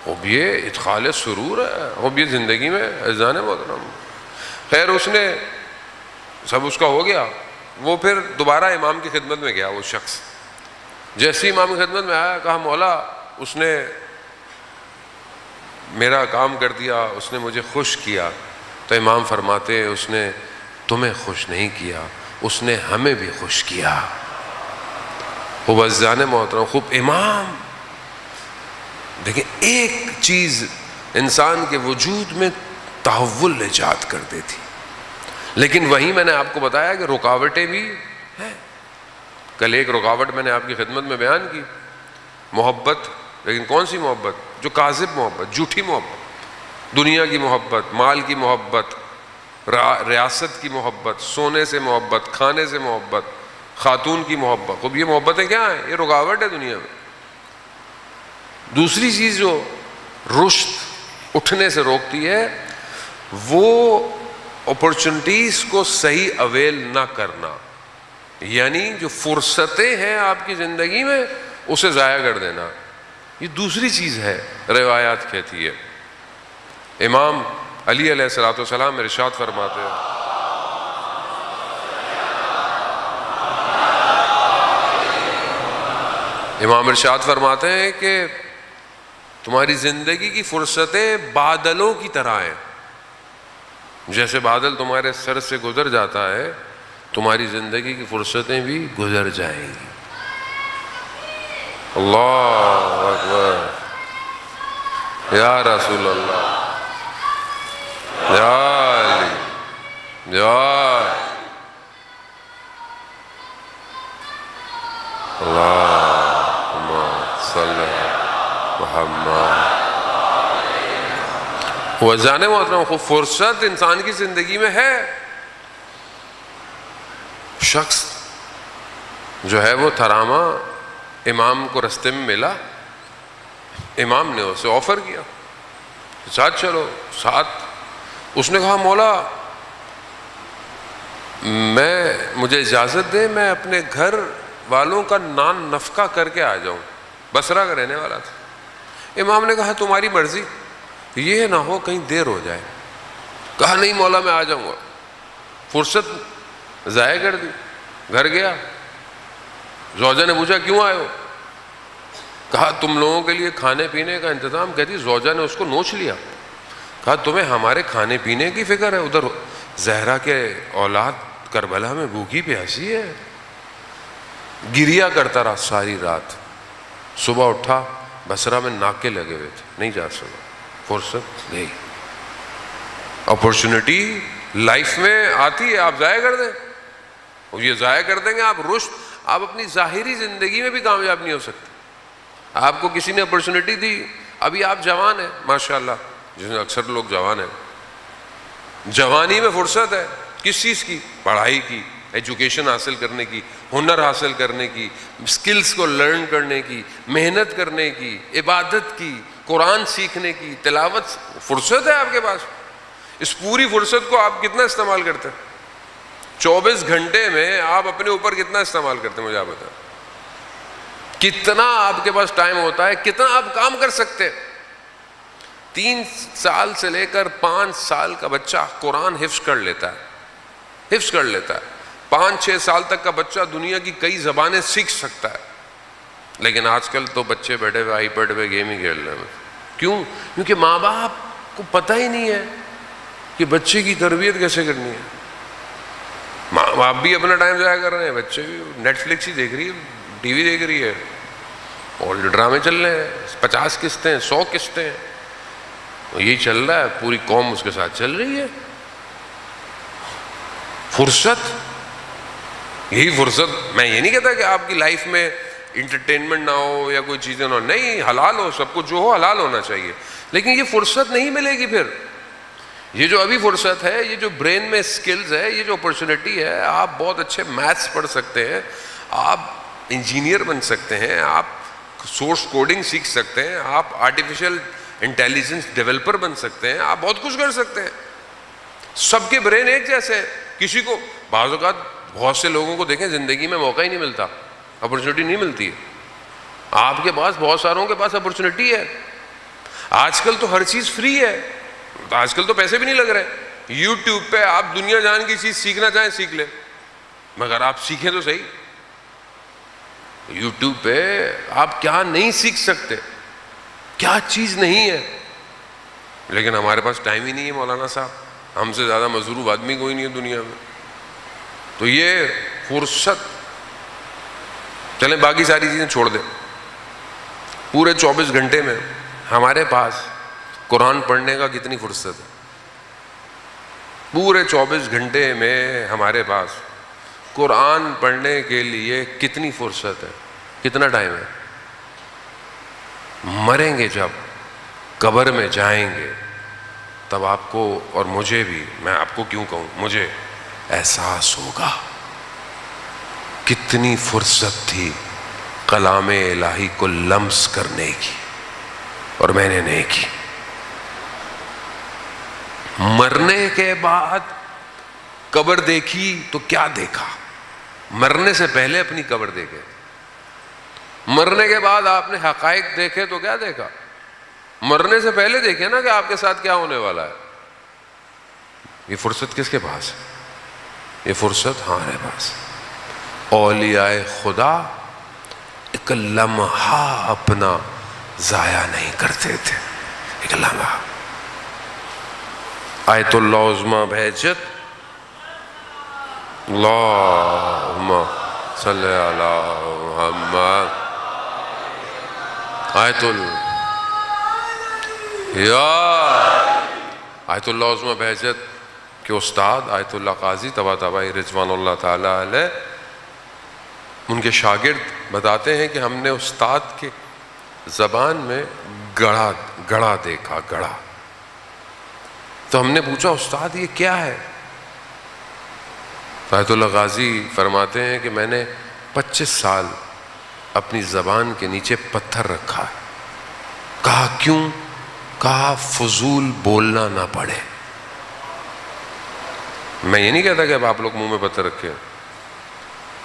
اب یہ ادخال سرور ہے، اب یہ زندگی میں عزیزان محترم. خیر اس نے سب اس کا ہو گیا. وہ پھر دوبارہ امام کی خدمت میں گیا. وہ شخص جیسے امام کی خدمت میں آیا، کہا مولا اس نے میرا کام کر دیا، اس نے مجھے خوش کیا، تو امام فرماتے ہیں اس نے تمہیں خوش نہیں کیا، اس نے ہمیں بھی خوش کیا۔ خوب عزیزان محترم، خوب امام دیکھیں ایک چیز انسان کے وجود میں تحول ایجاد کر دیتی، لیکن وہیں میں نے آپ کو بتایا کہ رکاوٹیں بھی ہیں۔ کل ایک رکاوٹ میں نے آپ کی خدمت میں بیان کی، محبت، لیکن کون سی محبت؟ جو کاذب محبت، جھوٹی محبت، دنیا کی محبت، مال کی محبت، ریاست کی محبت، سونے سے محبت، کھانے سے محبت، خاتون کی محبت۔ خب یہ محبتیں کیا ہیں؟ یہ رکاوٹ ہے دنیا میں۔ دوسری چیز جو رشد اٹھنے سے روکتی ہے وہ اپرچونٹیز کو صحیح اویل نہ کرنا، یعنی جو فرصتیں ہیں آپ کی زندگی میں اسے ضائع کر دینا، یہ دوسری چیز ہے۔ روایات کہتی ہے، امام علی علیہ السلام ارشاد فرماتے ہیں، امام ارشاد فرماتے ہیں کہ تمہاری زندگی کی فرصتیں بادلوں کی طرح ہیں، جیسے بادل تمہارے سر سے گزر جاتا ہے تمہاری زندگی کی فرصتیں بھی گزر جائیں گی۔ اللہ اکبر، یا رسول اللہ، یا علی، یا اللہم صلی محمد۔ وزان محترم، خوب فرصت انسان کی زندگی میں ہے۔ شخص جو ہے وہ تھرامہ امام کو رستے میں ملا، امام نے اسے آفر کیا ساتھ چلو ساتھ۔ اس نے کہا مولا مجھے اجازت دے میں اپنے گھر والوں کا نان نفقہ کر کے آ جاؤں، بصرہ کا رہنے والا تھا۔ امام نے کہا تمہاری مرضی، یہ نہ ہو کہیں دیر ہو جائے۔ کہا نہیں مولا میں آ جاؤں گا۔ فرصت ضائع کر دی، گھر گیا، زوجہ نے پوچھا کیوں آئے ہو؟ کہا تم لوگوں کے لیے کھانے پینے کا انتظام۔ کہتی زوجہ نے اس کو نوچ لیا، کہا تمہیں ہمارے کھانے پینے کی فکر ہے؟ ادھر زہرا کے اولاد کربلا میں بھوکی پیاسی ہے۔ گریا کرتا رہا ساری رات، صبح اٹھا، بصرہ میں ناکے لگے ہوئے تھے، نہیں جا سکا، فرصت نہیں۔ اپورچونٹی لائف میں آتی ہے، آپ ضائع کر دیں، اور یہ ضائع کر دیں گے آپ رشد، آپ اپنی ظاہری زندگی میں بھی کامیاب نہیں ہو سکتے۔ آپ کو کسی نے اپورچونٹی دی، ابھی آپ جوان ہیں ماشاءاللہ، جس میں اکثر لوگ جوان ہیں، جوانی میں فرصت ہے کس چیز کی؟ پڑھائی کی، ایجوکیشن حاصل کرنے کی، ہنر حاصل کرنے کی، سکلز کو لرن کرنے کی، محنت کرنے کی، عبادت کی، قرآن سیکھنے کی، تلاوت، فرصت ہے آپ کے پاس۔ اس پوری فرصت کو آپ کتنا استعمال کرتے ہیں؟ 24 گھنٹے میں آپ اپنے اوپر کتنا استعمال کرتے ہیں؟ مجھے آپ بتائیں، کتنا آپ کے پاس ٹائم ہوتا ہے، کتنا آپ کام کر سکتے ہیں؟ 3 سال سے لے کر 5 سال کا بچہ قرآن حفظ کر لیتا ہے، حفظ کر لیتا ہے۔ 5-6 سال تک کا بچہ دنیا کی کئی زبانیں سیکھ سکتا ہے، لیکن آج کل تو بچے بیٹھے ہوئے آئی پیڈ پہ گیم ہی کھیل رہے ہیں۔ کیوں؟ کیونکہ ماں باپ کو پتہ ہی نہیں ہے کہ بچے کی تربیت کیسے کرنی ہے۔ ماں باپ بھی اپنا ٹائم ضائع کر رہے ہیں، بچے بھی نیٹ فلکس ہی دیکھ رہی ہے، ٹی وی دیکھ رہی ہے، اور ڈرامے چل رہے ہیں، 50 قسطیں، 100 قسطیں، یہی چل رہا ہے، پوری قوم اس کے ساتھ چل رہی ہے۔ فرصت، یہی فرصت، میں یہ نہیں کہتا کہ آپ کی لائف میں انٹرٹینمنٹ نہ ہو یا کوئی چیزیں نہ ہو، نہیں، حلال ہو، سب کچھ جو ہو حلال ہونا چاہیے، لیکن یہ فرصت نہیں ملے گی پھر۔ یہ جو ابھی فرصت ہے، یہ جو برین میں سکلز ہے، یہ جو اپرچونٹی ہے، آپ بہت اچھے میتھس پڑھ سکتے ہیں، آپ انجینئر بن سکتے ہیں، آپ سورس کوڈنگ سیکھ سکتے ہیں، آپ آرٹیفیشل انٹیلیجنس ڈیولپر بن سکتے ہیں، آپ بہت کچھ کر سکتے ہیں۔ سب کے برین ایک جیسے ہیں، کسی کو بعض اوقات بہت سے لوگوں کو دیکھیں زندگی میں موقع ہی نہیں ملتا، اپرچونٹی نہیں ملتی ہے۔ آپ کے پاس، بہت ساروں کے پاس اپرچونٹی ہے۔ آج کل تو ہر چیز فری ہے، آج کل تو پیسے بھی نہیں لگ رہے۔ یوٹیوب پہ آپ دنیا جان کی چیز سیکھنا چاہیں سیکھ لیں، مگر آپ سیکھیں تو صحیح۔ یوٹیوب پہ آپ کیا نہیں سیکھ سکتے، کیا چیز نہیں ہے۔ لیکن ہمارے پاس ٹائم ہی نہیں ہے مولانا صاحب، ہم سے زیادہ مصروف آدمی کوئی نہیں ہے دنیا میں. تو یہ فرصت، چلیں باقی ساری چیزیں چھوڑ دیں، پورے 24 گھنٹے میں ہمارے پاس قرآن پڑھنے کا کتنی فرصت ہے؟ پورے 24 گھنٹے میں ہمارے پاس قرآن پڑھنے کے لیے کتنی فرصت ہے، کتنا ٹائم ہے؟ مریں گے جب، قبر میں جائیں گے، تب آپ کو اور مجھے بھی، میں آپ کو کیوں کہوں، مجھے احساس ہوگا کتنی فرصت تھی کلام الہی کو لمس کرنے کی اور میں نے نہیں کی. مرنے کے بعد قبر دیکھی تو کیا دیکھا؟ مرنے سے پہلے اپنی قبر دیکھے، مرنے کے بعد آپ نے حقائق دیکھے تو کیا دیکھا؟ مرنے سے پہلے دیکھے نا کہ آپ کے ساتھ کیا ہونے والا ہے. یہ فرصت کس کے پاس ہے؟ یہ فرصت ہمارے پاس. اولیاء خدا ایک لمحہ اپنا ضائع نہیں کرتے تھے، ایک لمحہ. آیت اللہ عظمیٰ بہجت، اللہم صلی علی محمد. آیت اللہ عظمیٰ بہجت کے استاد آیت اللہ قاضی طباطبائی رضوان اللہ تعالیٰ علیہ، ان کے شاگرد بتاتے ہیں کہ ہم نے استاد کے زبان میں گڑھا دیکھا، گڑھا. تو ہم نے پوچھا استاد یہ کیا ہے؟ آیت اللہ غازی فرماتے ہیں کہ میں نے 25 سال اپنی زبان کے نیچے پتھر رکھا ہے. کہا کیوں؟ کہا فضول بولنا نہ پڑے. میں یہ نہیں کہتا کہ اب آپ لوگ منہ میں پتھر رکھے،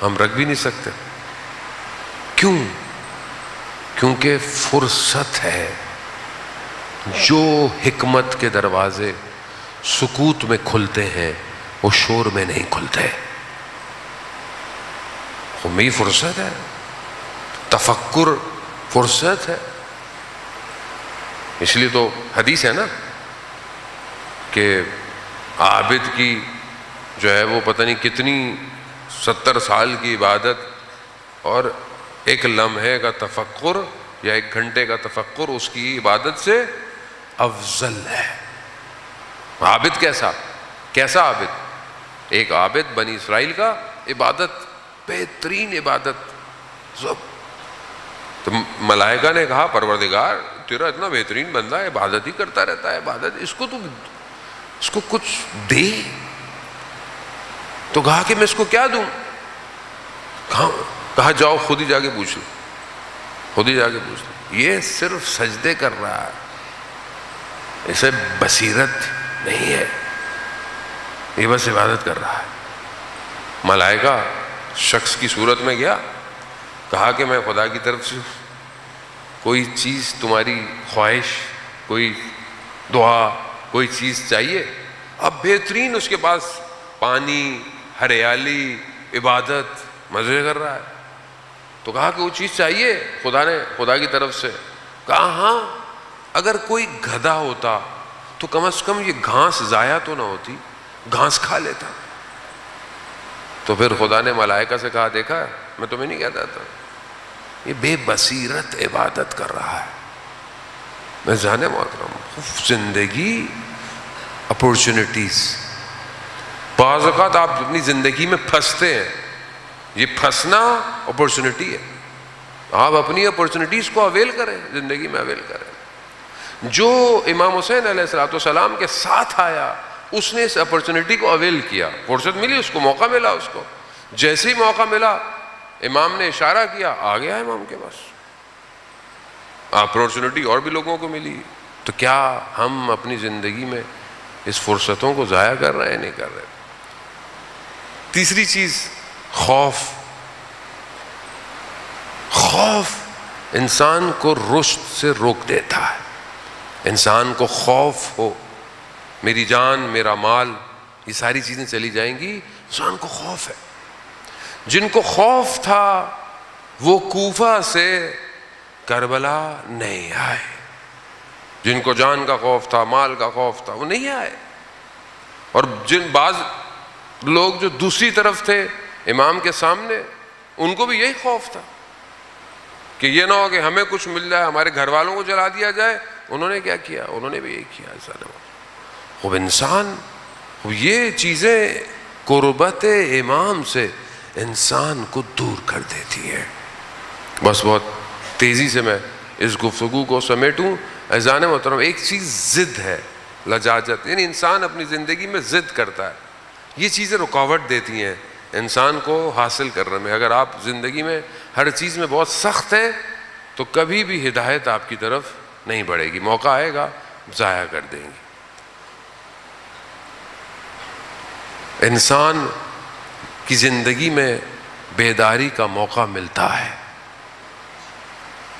ہم رکھ بھی نہیں سکتے. کیوں؟ کیونکہ فرصت ہے. جو حکمت کے دروازے سکوت میں کھلتے ہیں وہ شور میں نہیں کھلتے. خمی فرصت ہے، تفکر فرصت ہے. اس لیے تو حدیث ہے نا کہ عابد کی جو ہے وہ پتہ نہیں کتنی 70 سال کی عبادت اور ایک لمحے کا تفکر یا 1 گھنٹے کا تفکر اس کی عبادت سے افضل ہے. عابد کیسا عابد؟ ایک عابد بنی اسرائیل کا عبادت، بہترین عبادت. تو ملائکہ نے کہا پروردگار تیرا اتنا بہترین بندہ ہے، عبادت ہی کرتا رہتا ہے، عبادت، اس کو کچھ دے. تو کہا کہ میں اس کو کیا دوں؟ کہا جاؤ خود ہی جا کے پوچھ لو، خود ہی جا کے پوچھ لو. یہ صرف سجدے کر رہا ہے، اسے بصیرت نہیں ہے، یہ بس عبادت کر رہا ہے. ملائکہ شخص کی صورت میں گیا، کہا کہ میں خدا کی طرف سے کوئی چیز، تمہاری خواہش، کوئی دعا، کوئی چیز چاہیے. اب بہترین اس کے پاس پانی، ہریالی، عبادت، مزے کر رہا ہے. تو کہا کہ وہ چیز چاہیے خدا کی طرف سے. کہا ہاں، اگر کوئی گدھا ہوتا تو کم از کم یہ گھاس ضائع تو نہ ہوتی، گھاس کھا لیتا. تو پھر خدا نے ملائکہ سے کہا دیکھا ہے، میں تمہیں نہیں کہتا تھا، یہ بے بصیرت عبادت کر رہا ہے. میں جانے محترم، زندگی اپورچونٹیز، بعض اوقات آپ اپنی زندگی میں پھنستے ہیں، یہ پھنسنا اپورچونٹی ہے. آپ اپنی اپورچونٹیز کو اویل کریں، زندگی میں اویل کریں. جو امام حسین علیہ السلام کے ساتھ آیا اس نے اس اپورچونٹی کو اویل کیا. فرصت ملی اس کو، موقع ملا اس کو. جیسے ہی موقع ملا امام نے اشارہ کیا، آ گیا امام کے پاس. اپورچونٹی اور بھی لوگوں کو ملی. تو کیا ہم اپنی زندگی میں اس فرصتوں کو ضائع کر رہے ہیں؟ نہیں کر رہے. تیسری چیز، خوف. خوف انسان کو رشد سے روک دیتا ہے. انسان کو خوف ہو، میری جان، میرا مال، یہ ساری چیزیں چلی جائیں گی، انسان کو خوف ہے. جن کو خوف تھا وہ کوفہ سے کربلا نہیں آئے. جن کو جان کا خوف تھا، مال کا خوف تھا، وہ نہیں آئے. اور جن بعض لوگ جو دوسری طرف تھے امام کے سامنے، ان کو بھی یہی خوف تھا کہ یہ نہ ہو کہ ہمیں کچھ مل جائے، ہمارے گھر والوں کو جلا دیا جائے. انہوں نے کیا کیا؟ انہوں نے بھی یہی کیا. خوب انسان، یہ چیزیں قربت امام سے انسان کو دور کر دیتی ہے. بس بہت تیزی سے میں اس گفتگو کو سمیٹوں. اذان محترم، ایک چیز ضد ہے، لجاجت، یعنی انسان اپنی زندگی میں ضد کرتا ہے. یہ چیزیں رکاوٹ دیتی ہیں انسان کو حاصل کرنے میں. اگر آپ زندگی میں ہر چیز میں بہت سخت ہیں تو کبھی بھی ہدایت آپ کی طرف نہیں بڑھے گی. موقع آئے گا ضائع کر دیں گے. انسان کی زندگی میں بیداری کا موقع ملتا ہے.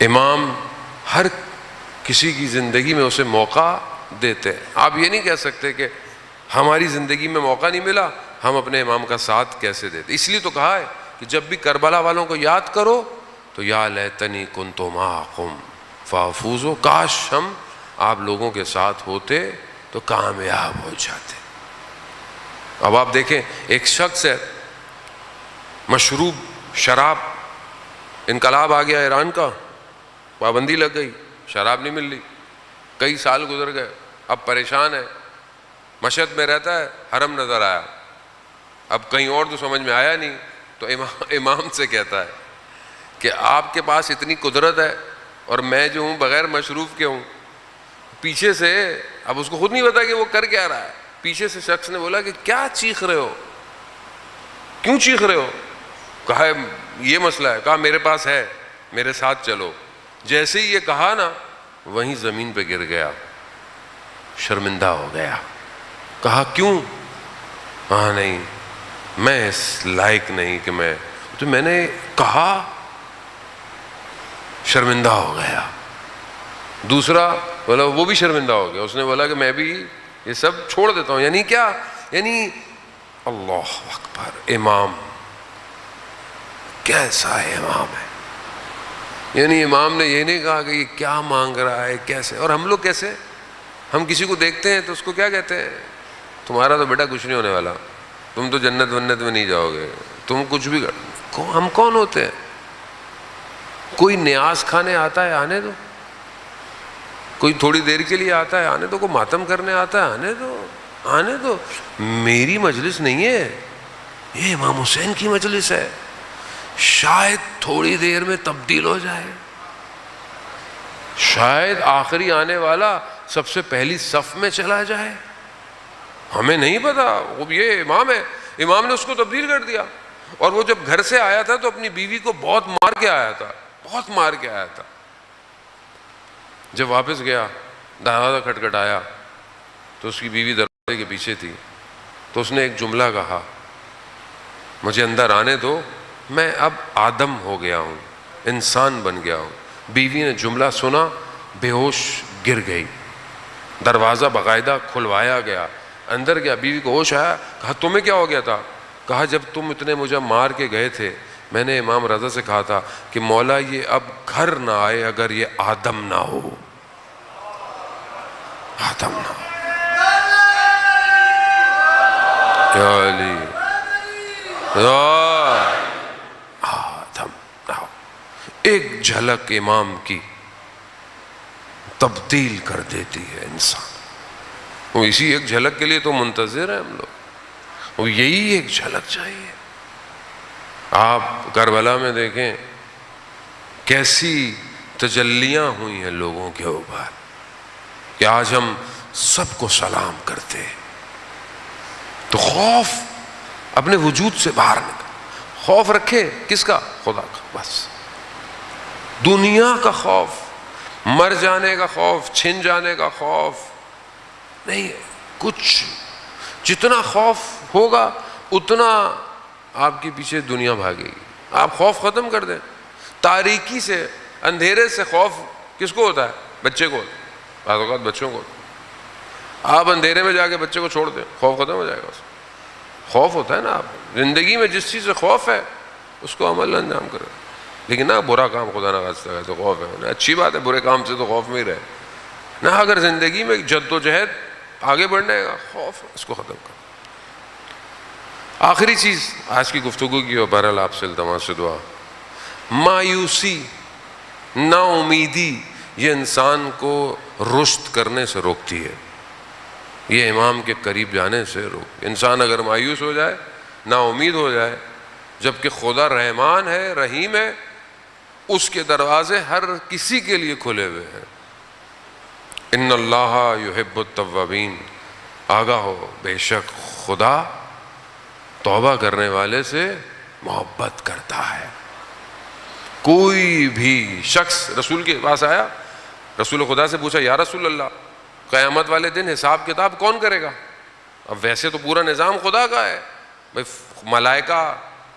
امام ہر کسی کی زندگی میں اسے موقع دیتے ہیں. آپ یہ نہیں کہہ سکتے کہ ہماری زندگی میں موقع نہیں ملا، ہم اپنے امام کا ساتھ کیسے دیتے. اس لیے تو کہا ہے کہ جب بھی کربلا والوں کو یاد کرو تو یا لیتنی کنت معکم فافوز، کاش ہم آپ لوگوں کے ساتھ ہوتے تو کامیاب ہو جاتے. اب آپ دیکھیں، ایک شخص ہے، مشروب شراب، انقلاب آ گیا ایران کا، پابندی لگ گئی، شراب نہیں مل رہی، کئی سال گزر گئے، اب پریشان ہے. مشہد میں رہتا ہے، حرم نظر آیا، اب کہیں اور تو سمجھ میں آیا نہیں، تو امام سے کہتا ہے کہ آپ کے پاس اتنی قدرت ہے اور میں جو ہوں بغیر مشروب کے ہوں. پیچھے سے، اب اس کو خود نہیں پتا کہ وہ کر کیا رہا ہے، پیچھے سے شخص نے بولا کہ کیا چیخ رہے ہو، کیوں چیخ رہے ہو؟ کہا یہ مسئلہ ہے. کہا میرے پاس ہے، میرے ساتھ چلو. جیسے ہی یہ کہا نا، وہیں زمین پہ گر گیا، شرمندہ ہو گیا. کہا کیوں؟ ہاں نہیں، میں اس لائق نہیں کہ میں نے کہا، شرمندہ ہو گیا. دوسرا بولا، وہ بھی شرمندہ ہو گیا. اس نے بولا کہ میں بھی یہ سب چھوڑ دیتا ہوں. یعنی کیا؟ یعنی اللہ اکبر، امام کیسا ہے، امام ہے. یعنی امام نے یہ نہیں کہا کہ یہ کیا مانگ رہا ہے، کیسے. اور ہم لوگ کیسے، ہم کسی کو دیکھتے ہیں تو اس کو کیا کہتے ہیں؟ تمہارا تو بیٹا کچھ نہیں ہونے والا، تم تو جنت ونت میں نہیں جاؤ گے، تم کچھ بھی کر. ہم کون ہوتے ہیں؟ کوئی نیاز کھانے آتا ہے، آنے دو. کوئی تھوڑی دیر کے لیے آتا ہے، آنے دو. کوئی ماتم کرنے آتا ہے، آنے دو. میری مجلس نہیں ہے، یہ امام حسین کی مجلس ہے. شاید تھوڑی دیر میں تبدیل ہو جائے، شاید آخری آنے والا سب سے پہلی صف میں چلا جائے، ہمیں نہیں پتا. وہ یہ امام ہے، امام نے اس کو تبدیل کر دیا. اور وہ جب گھر سے آیا تھا تو اپنی بیوی کو بہت مار کے آیا تھا، بہت مار کے آیا تھا. جب واپس گیا، دروازہ کھٹکھٹایا تو اس کی بیوی دروازے کے پیچھے تھی. تو اس نے ایک جملہ کہا، مجھے اندر آنے دو، میں اب آدم ہو گیا ہوں، انسان بن گیا ہوں. بیوی نے جملہ سنا، بے ہوش گر گئی. دروازہ باقاعدہ کھلوایا گیا، اندر گیا، بیوی کو ہوش آیا. کہا تمہیں کیا ہو گیا تھا؟ کہا جب تم اتنے مجھے مار کے گئے تھے، میں نے امام رضا سے کہا تھا کہ مولا یہ اب گھر نہ آئے اگر یہ آدم نہ ہو، آدم نہ ہو. یا علی، آدم نہ ہو. ایک جھلک امام کی تبدیل کر دیتی ہے انسان. وہ اسی ایک جھلک کے لیے تو منتظر ہیں ہم لوگ. وہ یہی ایک جھلک چاہیے. آپ کربلا میں دیکھیں کیسی تجلیاں ہوئی ہیں لوگوں کے اوپر کہ آج ہم سب کو سلام کرتے ہیں. تو خوف اپنے وجود سے باہر نکل. خوف رکھے کس کا؟ خدا کا. بس دنیا کا خوف، مر جانے کا خوف، چھن جانے کا خوف نہیں ہے. کچھ جتنا خوف ہوگا اتنا آپ کے پیچھے دنیا بھاگے گی. آپ خوف ختم کر دیں. تاریکی سے، اندھیرے سے خوف کس کو ہوتا ہے؟ بچے کو ہوتا ہے، بعض اوقات بچوں کو ہوتا ہے. آپ اندھیرے میں جا کے بچے کو چھوڑ دیں، خوف ختم ہو جائے گا. خوف ہوتا ہے نا. آپ زندگی میں جس چیز سے خوف ہے اس کو عمل انجام کریں. لیکن نہ برا کام خدا نہ خواستہ ہے تو خوف ہے. اچھی بات ہے، برے کام سے تو خوف میں ہی رہے. نہ اگر زندگی میں جد و جہد آگے بڑھنے کا خوف ہے، اس کو ختم کر. آخری چیز آج کی گفتگو کی اور بہرحال آپ سے التماس سے دعا، مایوسی، نا امیدی، یہ انسان کو رشد کرنے سے روکتی ہے، یہ امام کے قریب جانے سے روک. انسان اگر مایوس ہو جائے، نا امید ہو جائے، جبکہ خدا رحمان ہے، رحیم ہے، اس کے دروازے ہر کسی کے لیے کھلے ہوئے ہیں. ان اللہ یحب التوابین، آگاہ ہو بے شک خدا توبہ کرنے والے سے محبت کرتا ہے. کوئی بھی شخص رسول کے پاس آیا، رسول خدا سے پوچھا یا رسول اللہ قیامت والے دن حساب کتاب کون کرے گا؟ اب ویسے تو پورا نظام خدا کا ہے بھائی، ملائکہ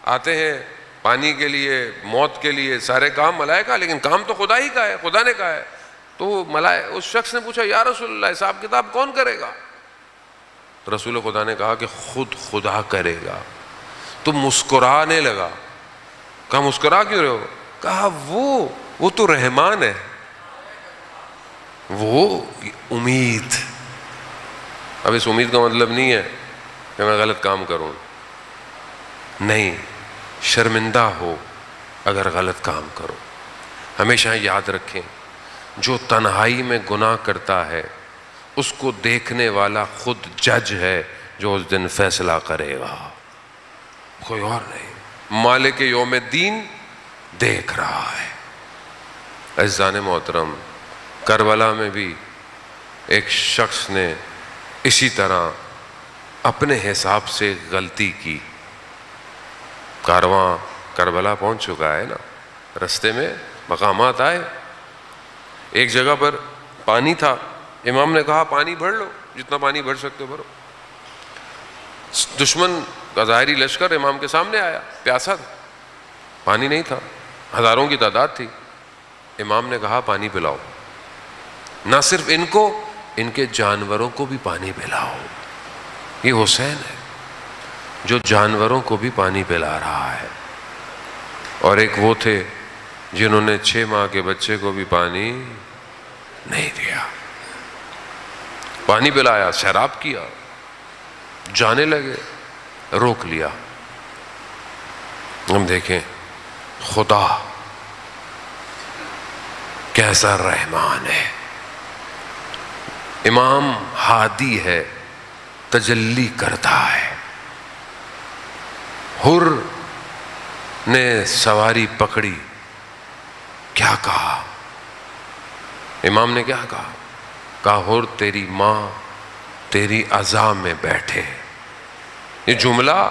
آتے ہیں پانی کے لیے، موت کے لیے، سارے کام ملائکہ، لیکن کام تو خدا ہی کا ہے، خدا نے کہا ہے. تو اس شخص نے پوچھا یا رسول اللہ حساب کتاب کون کرے گا؟ رسول خدا نے کہا کہ خود خدا کرے گا. تو مسکرانے لگا. کہا مسکرا کیوں رہے ہو؟ کہا وہ تو رحمان ہے، وہ امید. اب اس امید کا مطلب نہیں ہے کہ میں غلط کام کروں، نہیں، شرمندہ ہو اگر غلط کام کرو. ہمیشہ یاد رکھیں جو تنہائی میں گناہ کرتا ہے اس کو دیکھنے والا خود جج ہے جو اس دن فیصلہ کرے گا، کوئی اور نہیں. مالک یوم الدین دیکھ رہا ہے. عزیزان محترم، کربلا میں بھی ایک شخص نے اسی طرح اپنے حساب سے غلطی کی. کارواں کربلا پہنچ چکا ہے نا، رستے میں مقامات آئے، ایک جگہ پر پانی تھا. امام نے کہا پانی بھر لو، جتنا پانی بھر سکتے ہو بھرو. دشمن کا ظاہری لشکر امام کے سامنے آیا، پیاسا تھا، پانی نہیں تھا، ہزاروں کی تعداد تھی. امام نے کہا پانی پلاؤ، نہ صرف ان کو، ان کے جانوروں کو بھی پانی پلاؤ. یہ حسین ہے جو جانوروں کو بھی پانی پلا رہا ہے. اور ایک وہ تھے جنہوں نے 6 ماہ کے بچے کو بھی پانی نہیں دیا، پانی پلایا، سیراب کیا، جانے لگے، روک لیا. ہم دیکھیں خدا کیسا رحمان ہے. امام ہادی ہے، تجلی کرتا ہے. حر نے سواری پکڑی، کیا کہا؟ امام نے کیا کہا؟ کہا حر تیری ماں تیری عزا میں بیٹھے. یہ جملہ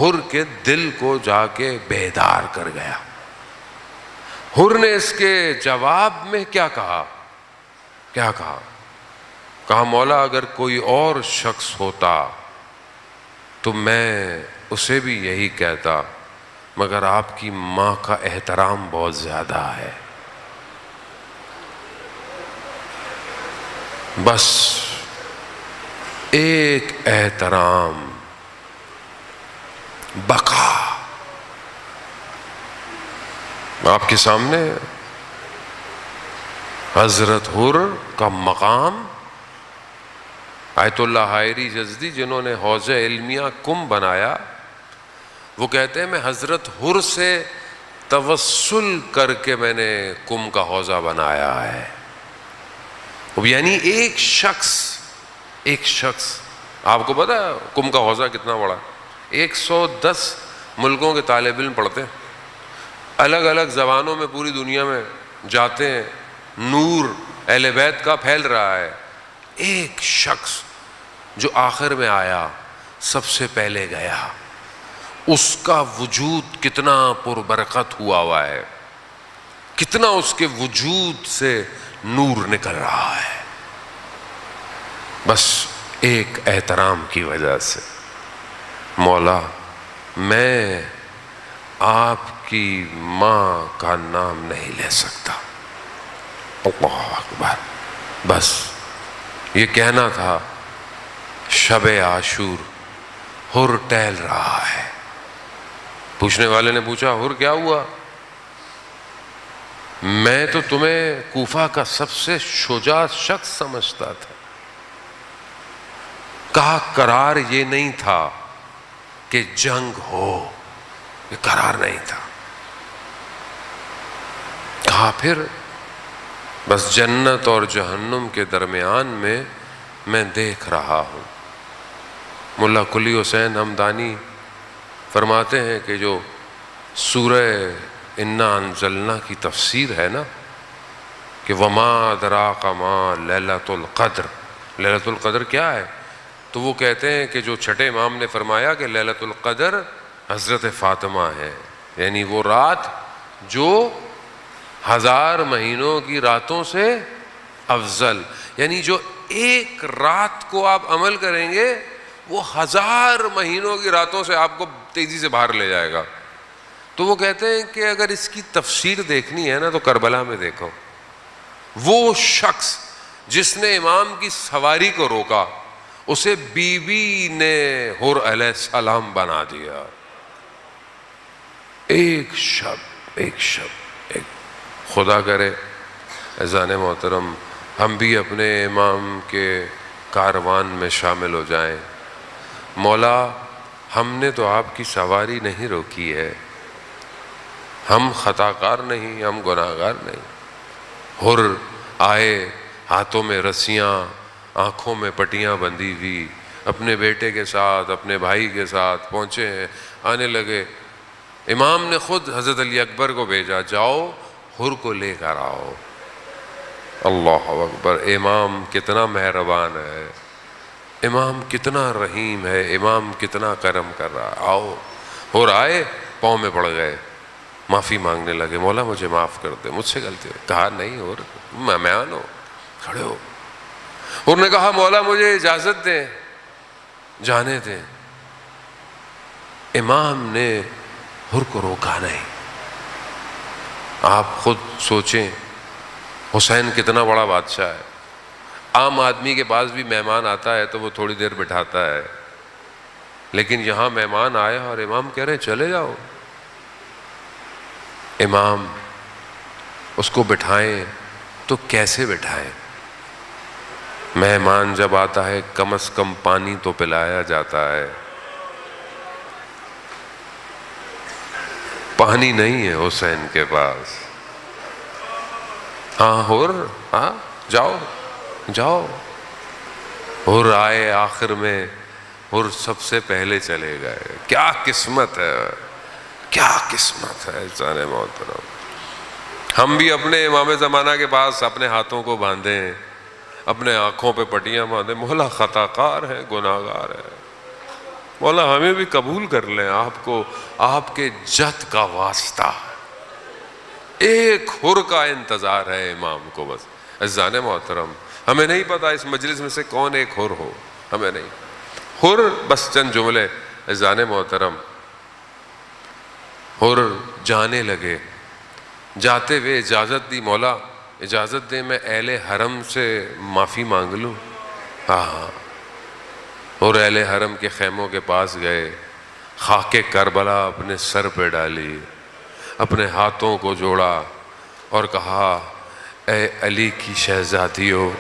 حر کے دل کو جا کے بیدار کر گیا. حر نے اس کے جواب میں کیا کہا؟ کیا کہا؟ کہا مولا اگر کوئی اور شخص ہوتا تو میں اسے بھی یہی کہتا، مگر آپ کی ماں کا احترام بہت زیادہ ہے. بس ایک احترام، بقا آپ کے سامنے. حضرت حر کا مقام، آیت اللہ حائری جزدی جنہوں نے حوض علمیہ کم بنایا، وہ کہتے ہیں میں حضرت حر سے توسل کر کے میں نے کم کا حوضہ بنایا ہے. یعنی ایک شخص آپ کو پتا ہے کم کا حوضہ کتنا بڑا؟ 110 ملکوں کے طالب علم پڑھتے ہیں، الگ الگ زبانوں میں پوری دنیا میں جاتے ہیں، نور اہل بیت کا پھیل رہا ہے. ایک شخص جو آخر میں آیا، سب سے پہلے گیا، اس کا وجود کتنا پربرکت ہوا ہے، کتنا اس کے وجود سے نور نکل رہا ہے. بس ایک احترام کی وجہ سے. مولا میں آپ کی ماں کا نام نہیں لے سکتا. اللہ اکبر. بس یہ کہنا تھا. شب عاشور، حر ٹہل رہا ہے. پوچھنے والے نے پوچھا حر کیا ہوا؟ میں تو تمہیں کوفہ کا سب سے شجاع شخص سمجھتا تھا. کہا قرار یہ نہیں تھا کہ جنگ ہو، یہ قرار نہیں تھا. کہا پھر بس جنت اور جہنم کے درمیان میں دیکھ رہا ہوں. ملا قلی حسین حمدانی فرماتے ہیں کہ جو سورہ انا انزلنا کی تفسیر ہے نا کہ وما ادراک ما لیلۃ القدر، لیلۃ القدر کیا ہے؟ تو وہ کہتے ہیں کہ جو چھٹے امام نے فرمایا کہ لیلۃ القدر حضرت فاطمہ ہے، یعنی وہ رات جو 1000 مہینوں کی راتوں سے افضل، یعنی جو ایک رات کو آپ عمل کریں گے وہ 1000 مہینوں کی راتوں سے آپ کو تیزی سے باہر لے جائے گا. تو وہ کہتے ہیں کہ اگر اس کی تفسیر دیکھنی ہے نا تو کربلا میں دیکھو. وہ شخص جس نے امام کی سواری کو روکا اسے بی بی نے حر علیہ السلام بنا دیا. ایک شب خدا کرے اذان محترم ہم بھی اپنے امام کے کاروان میں شامل ہو جائیں. مولا ہم نے تو آپ کی سواری نہیں روکی ہے، ہم خطا کار نہیں، ہم گناہ گار نہیں. حر آئے، ہاتھوں میں رسیاں، آنکھوں میں پٹیاں بندھی ہوئی، اپنے بیٹے کے ساتھ اپنے بھائی کے ساتھ پہنچے ہیں. آنے لگے، امام نے خود حضرت علی اکبر کو بھیجا، جاؤ حر کو لے کر آؤ. اللہ اکبر. امام کتنا مہربان ہے، امام کتنا رحیم ہے، امام کتنا کرم کر رہا ہے. آؤ. حر آئے، پاؤں میں پڑ گئے، معافی مانگنے لگے، مولا مجھے معاف کر دے، مجھ سے غلطی ہے. کہا نہیں حر مہمان ہو، کھڑے ہو. حر نے کہا مولا مجھے اجازت دیں، جانے دیں. امام نے حر کو روکا نہیں. آپ خود سوچیں حسین کتنا بڑا بادشاہ ہے. عام آدمی کے پاس بھی مہمان آتا ہے تو وہ تھوڑی دیر بٹھاتا ہے، لیکن یہاں مہمان آیا اور امام کہہ رہے ہیں چلے جاؤ. امام اس کو بٹھائیں تو کیسے بٹھائیں؟ مہمان جب آتا ہے کم از کم پانی تو پلایا جاتا ہے. پانی نہیں ہے حسین کے پاس. ہاں حر، ہاں جاؤ جاؤ. حر آئے، آخر میں حر سب سے پہلے چلے گئے. کیا قسمت ہے، کیا قسمت ہے انسان محترم. ہم بھی اپنے امام زمانہ کے پاس اپنے ہاتھوں کو باندھیں، اپنے آنکھوں پہ پٹیاں باندھیں. مولا خطا کار ہے، گناہ گار ہے، مولا ہمیں بھی قبول کر لیں آپ کو، آپ کے جد کا واسطہ. ایک حر کا انتظار ہے امام کو بس. عزیزان محترم ہمیں نہیں پتا اس مجلس میں سے کون ایک حر ہو، ہمیں نہیں. حر بس چند جملے. عزیزان محترم حر جانے لگے، جاتے ہوئے اجازت دی، مولا اجازت دے میں اہل حرم سے معافی مانگ لوں. ہاں. اور اہل حرم کے خیموں کے پاس گئے، خاک کربلا اپنے سر پہ ڈالی، اپنے ہاتھوں کو جوڑا اور کہا اے علی کی شہزادیو،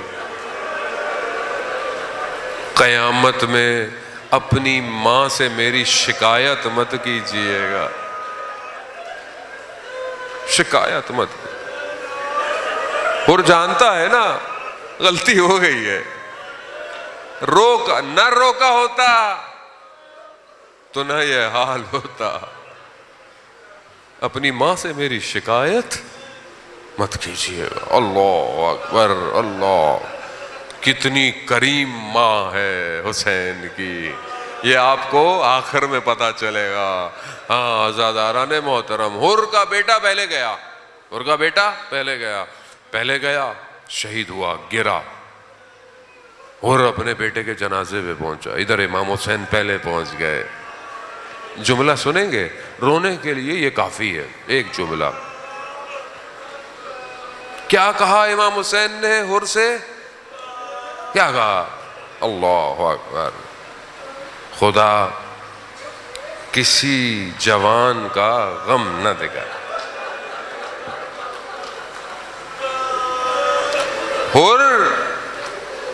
قیامت میں اپنی ماں سے میری شکایت مت کیجیے گا، شکایت مت. اور جانتا ہے نا غلطی ہو گئی ہے، نہ روکا ہوتا تو نہ یہ حال ہوتا. اپنی ماں سے میری شکایت مت کیجیے گا. اللہ اکبر. اللہ کتنی کریم ماں ہے حسین کی، یہ آپ کو آخر میں پتا چلے گا. ہاں عزاداران محترم حر کا بیٹا پہلے گیا، حر کا بیٹا پہلے گیا شہید ہوا، گرا. حر اپنے بیٹے کے جنازے پہ پہنچا، ادھر امام حسین پہلے پہنچ گئے. جملہ سنیں گے، رونے کے لیے یہ کافی ہے. ایک جملہ کیا کہا امام حسین نے حر سے؟ کیا کہا؟ اللہ اکبر. خدا کسی جوان کا غم نہ دے گا.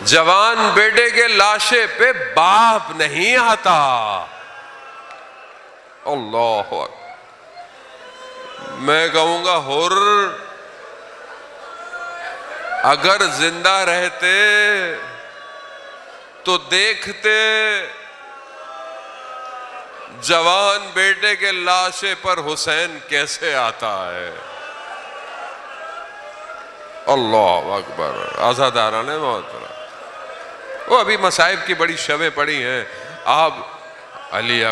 جوان بیٹے کے لاشے پہ باپ نہیں آتا. اللہ اکبر. میں کہوں گا حر اگر زندہ رہتے تو دیکھتے جوان بیٹے کے لاشے پر حسین کیسے آتا ہے. اللہ اکبر. آزاداران محترم، وہ ابھی مصائب کی بڑی شبیں پڑی ہیں. آپ علی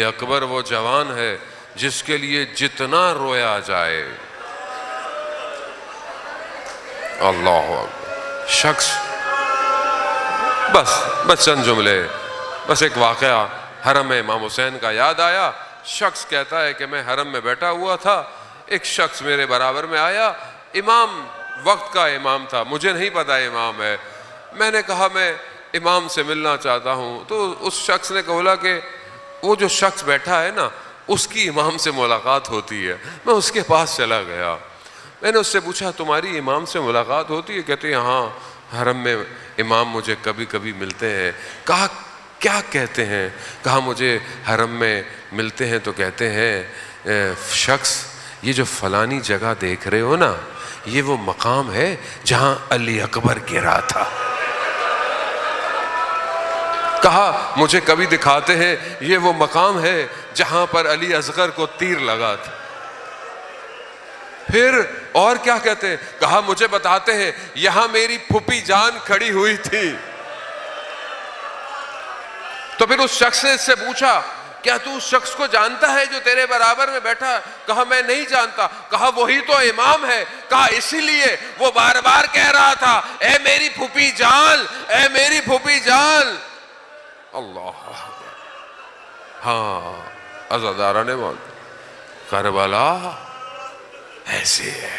اکبر وہ جوان ہے جس کے لیے جتنا رویا جائے. اللہ اکبر. شخص بس چند جملے، بس ایک واقعہ حرم امام حسین کا یاد آیا. شخص کہتا ہے کہ میں حرم میں بیٹھا ہوا تھا، ایک شخص میرے برابر میں آیا. امام وقت کا امام تھا، مجھے نہیں پتا امام ہے. میں نے کہا میں امام سے ملنا چاہتا ہوں. تو اس شخص نے کہا کہ وہ جو شخص بیٹھا ہے نا اس کی امام سے ملاقات ہوتی ہے. میں اس کے پاس چلا گیا. میں نے اس سے پوچھا تمہاری امام سے ملاقات ہوتی ہے؟ کہتے ہیں ہاں، حرم میں امام مجھے کبھی کبھی ملتے ہیں. کہا کیا کہتے ہیں؟ کہا مجھے حرم میں ملتے ہیں تو کہتے ہیں شخص یہ جو فلانی جگہ دیکھ رہے ہو نا، یہ وہ مقام ہے جہاں علی اکبر گرا تھا. کہا مجھے کبھی دکھاتے ہیں یہ وہ مقام ہے جہاں پر علی اصغر کو تیر لگا تھا. پھر اور کیا کہتے ہیں؟ کہا مجھے بتاتے ہیں یہاں میری پھوپھی جان کھڑی ہوئی تھی. تو پھر اس شخص نے اس سے پوچھا کیا تو اس شخص کو جانتا ہے جو تیرے برابر میں بیٹھا؟ کہا میں نہیں جانتا. کہا وہی تو امام ہے. کہا اسی لیے وہ بار بار کہہ رہا تھا اے میری پھوپھی جان، اے میری پھوپھی جان. اللہ. ہاں عزاداران موت، کربلا ایسے ہے.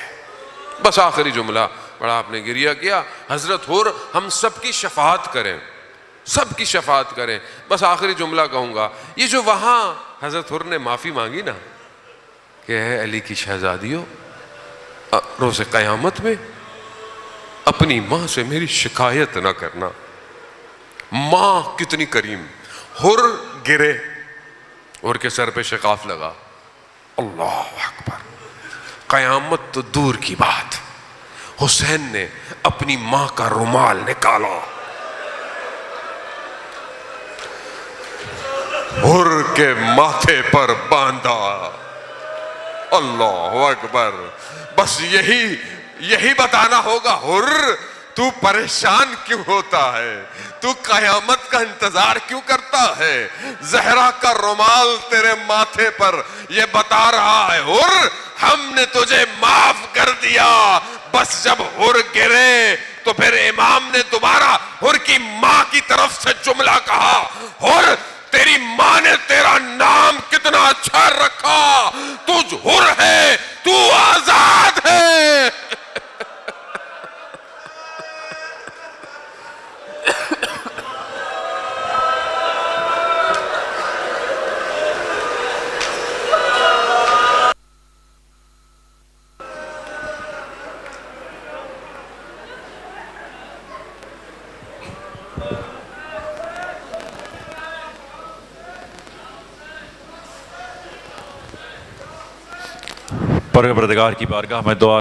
بس آخری جملہ، بڑا آپ نے گریہ کیا. حضرت حر ہم سب کی شفاعت کریں، سب کی شفاعت کریں. بس آخری جملہ کہوں گا، یہ جو وہاں حضرت حر نے معافی مانگی نا کہ اے علی کی شہزادیوں، روز قیامت میں اپنی ماں سے میری شکایت نہ کرنا. ماں کتنی کریم. حر گرے، حر کے سر پہ شقاف لگا. اللہ اکبر. قیامت تو دور کی بات، حسین نے اپنی ماں کا رومال نکالا، حر کے ماتھے پر باندھا. اللہ اکبر. بس یہی بتانا ہوگا حر تو پریشان کیوں ہوتا ہے، تو قیامت کا انتظار کیوں کرتا ہے. زہرا کا رومال تیرے ماتھے پر یہ بتا رہا ہے حر ہم نے تجھے معاف کر دیا. بس جب حر گرے تو پھر امام نے دوبارہ حر کی ماں کی طرف سے جملہ کہا، حر تیری ماں نے تیرا نام کتنا اچھا رکھا، تجھ حر ہے، تو آزاد ہے. پروردگار کی بارگاہ میں دعا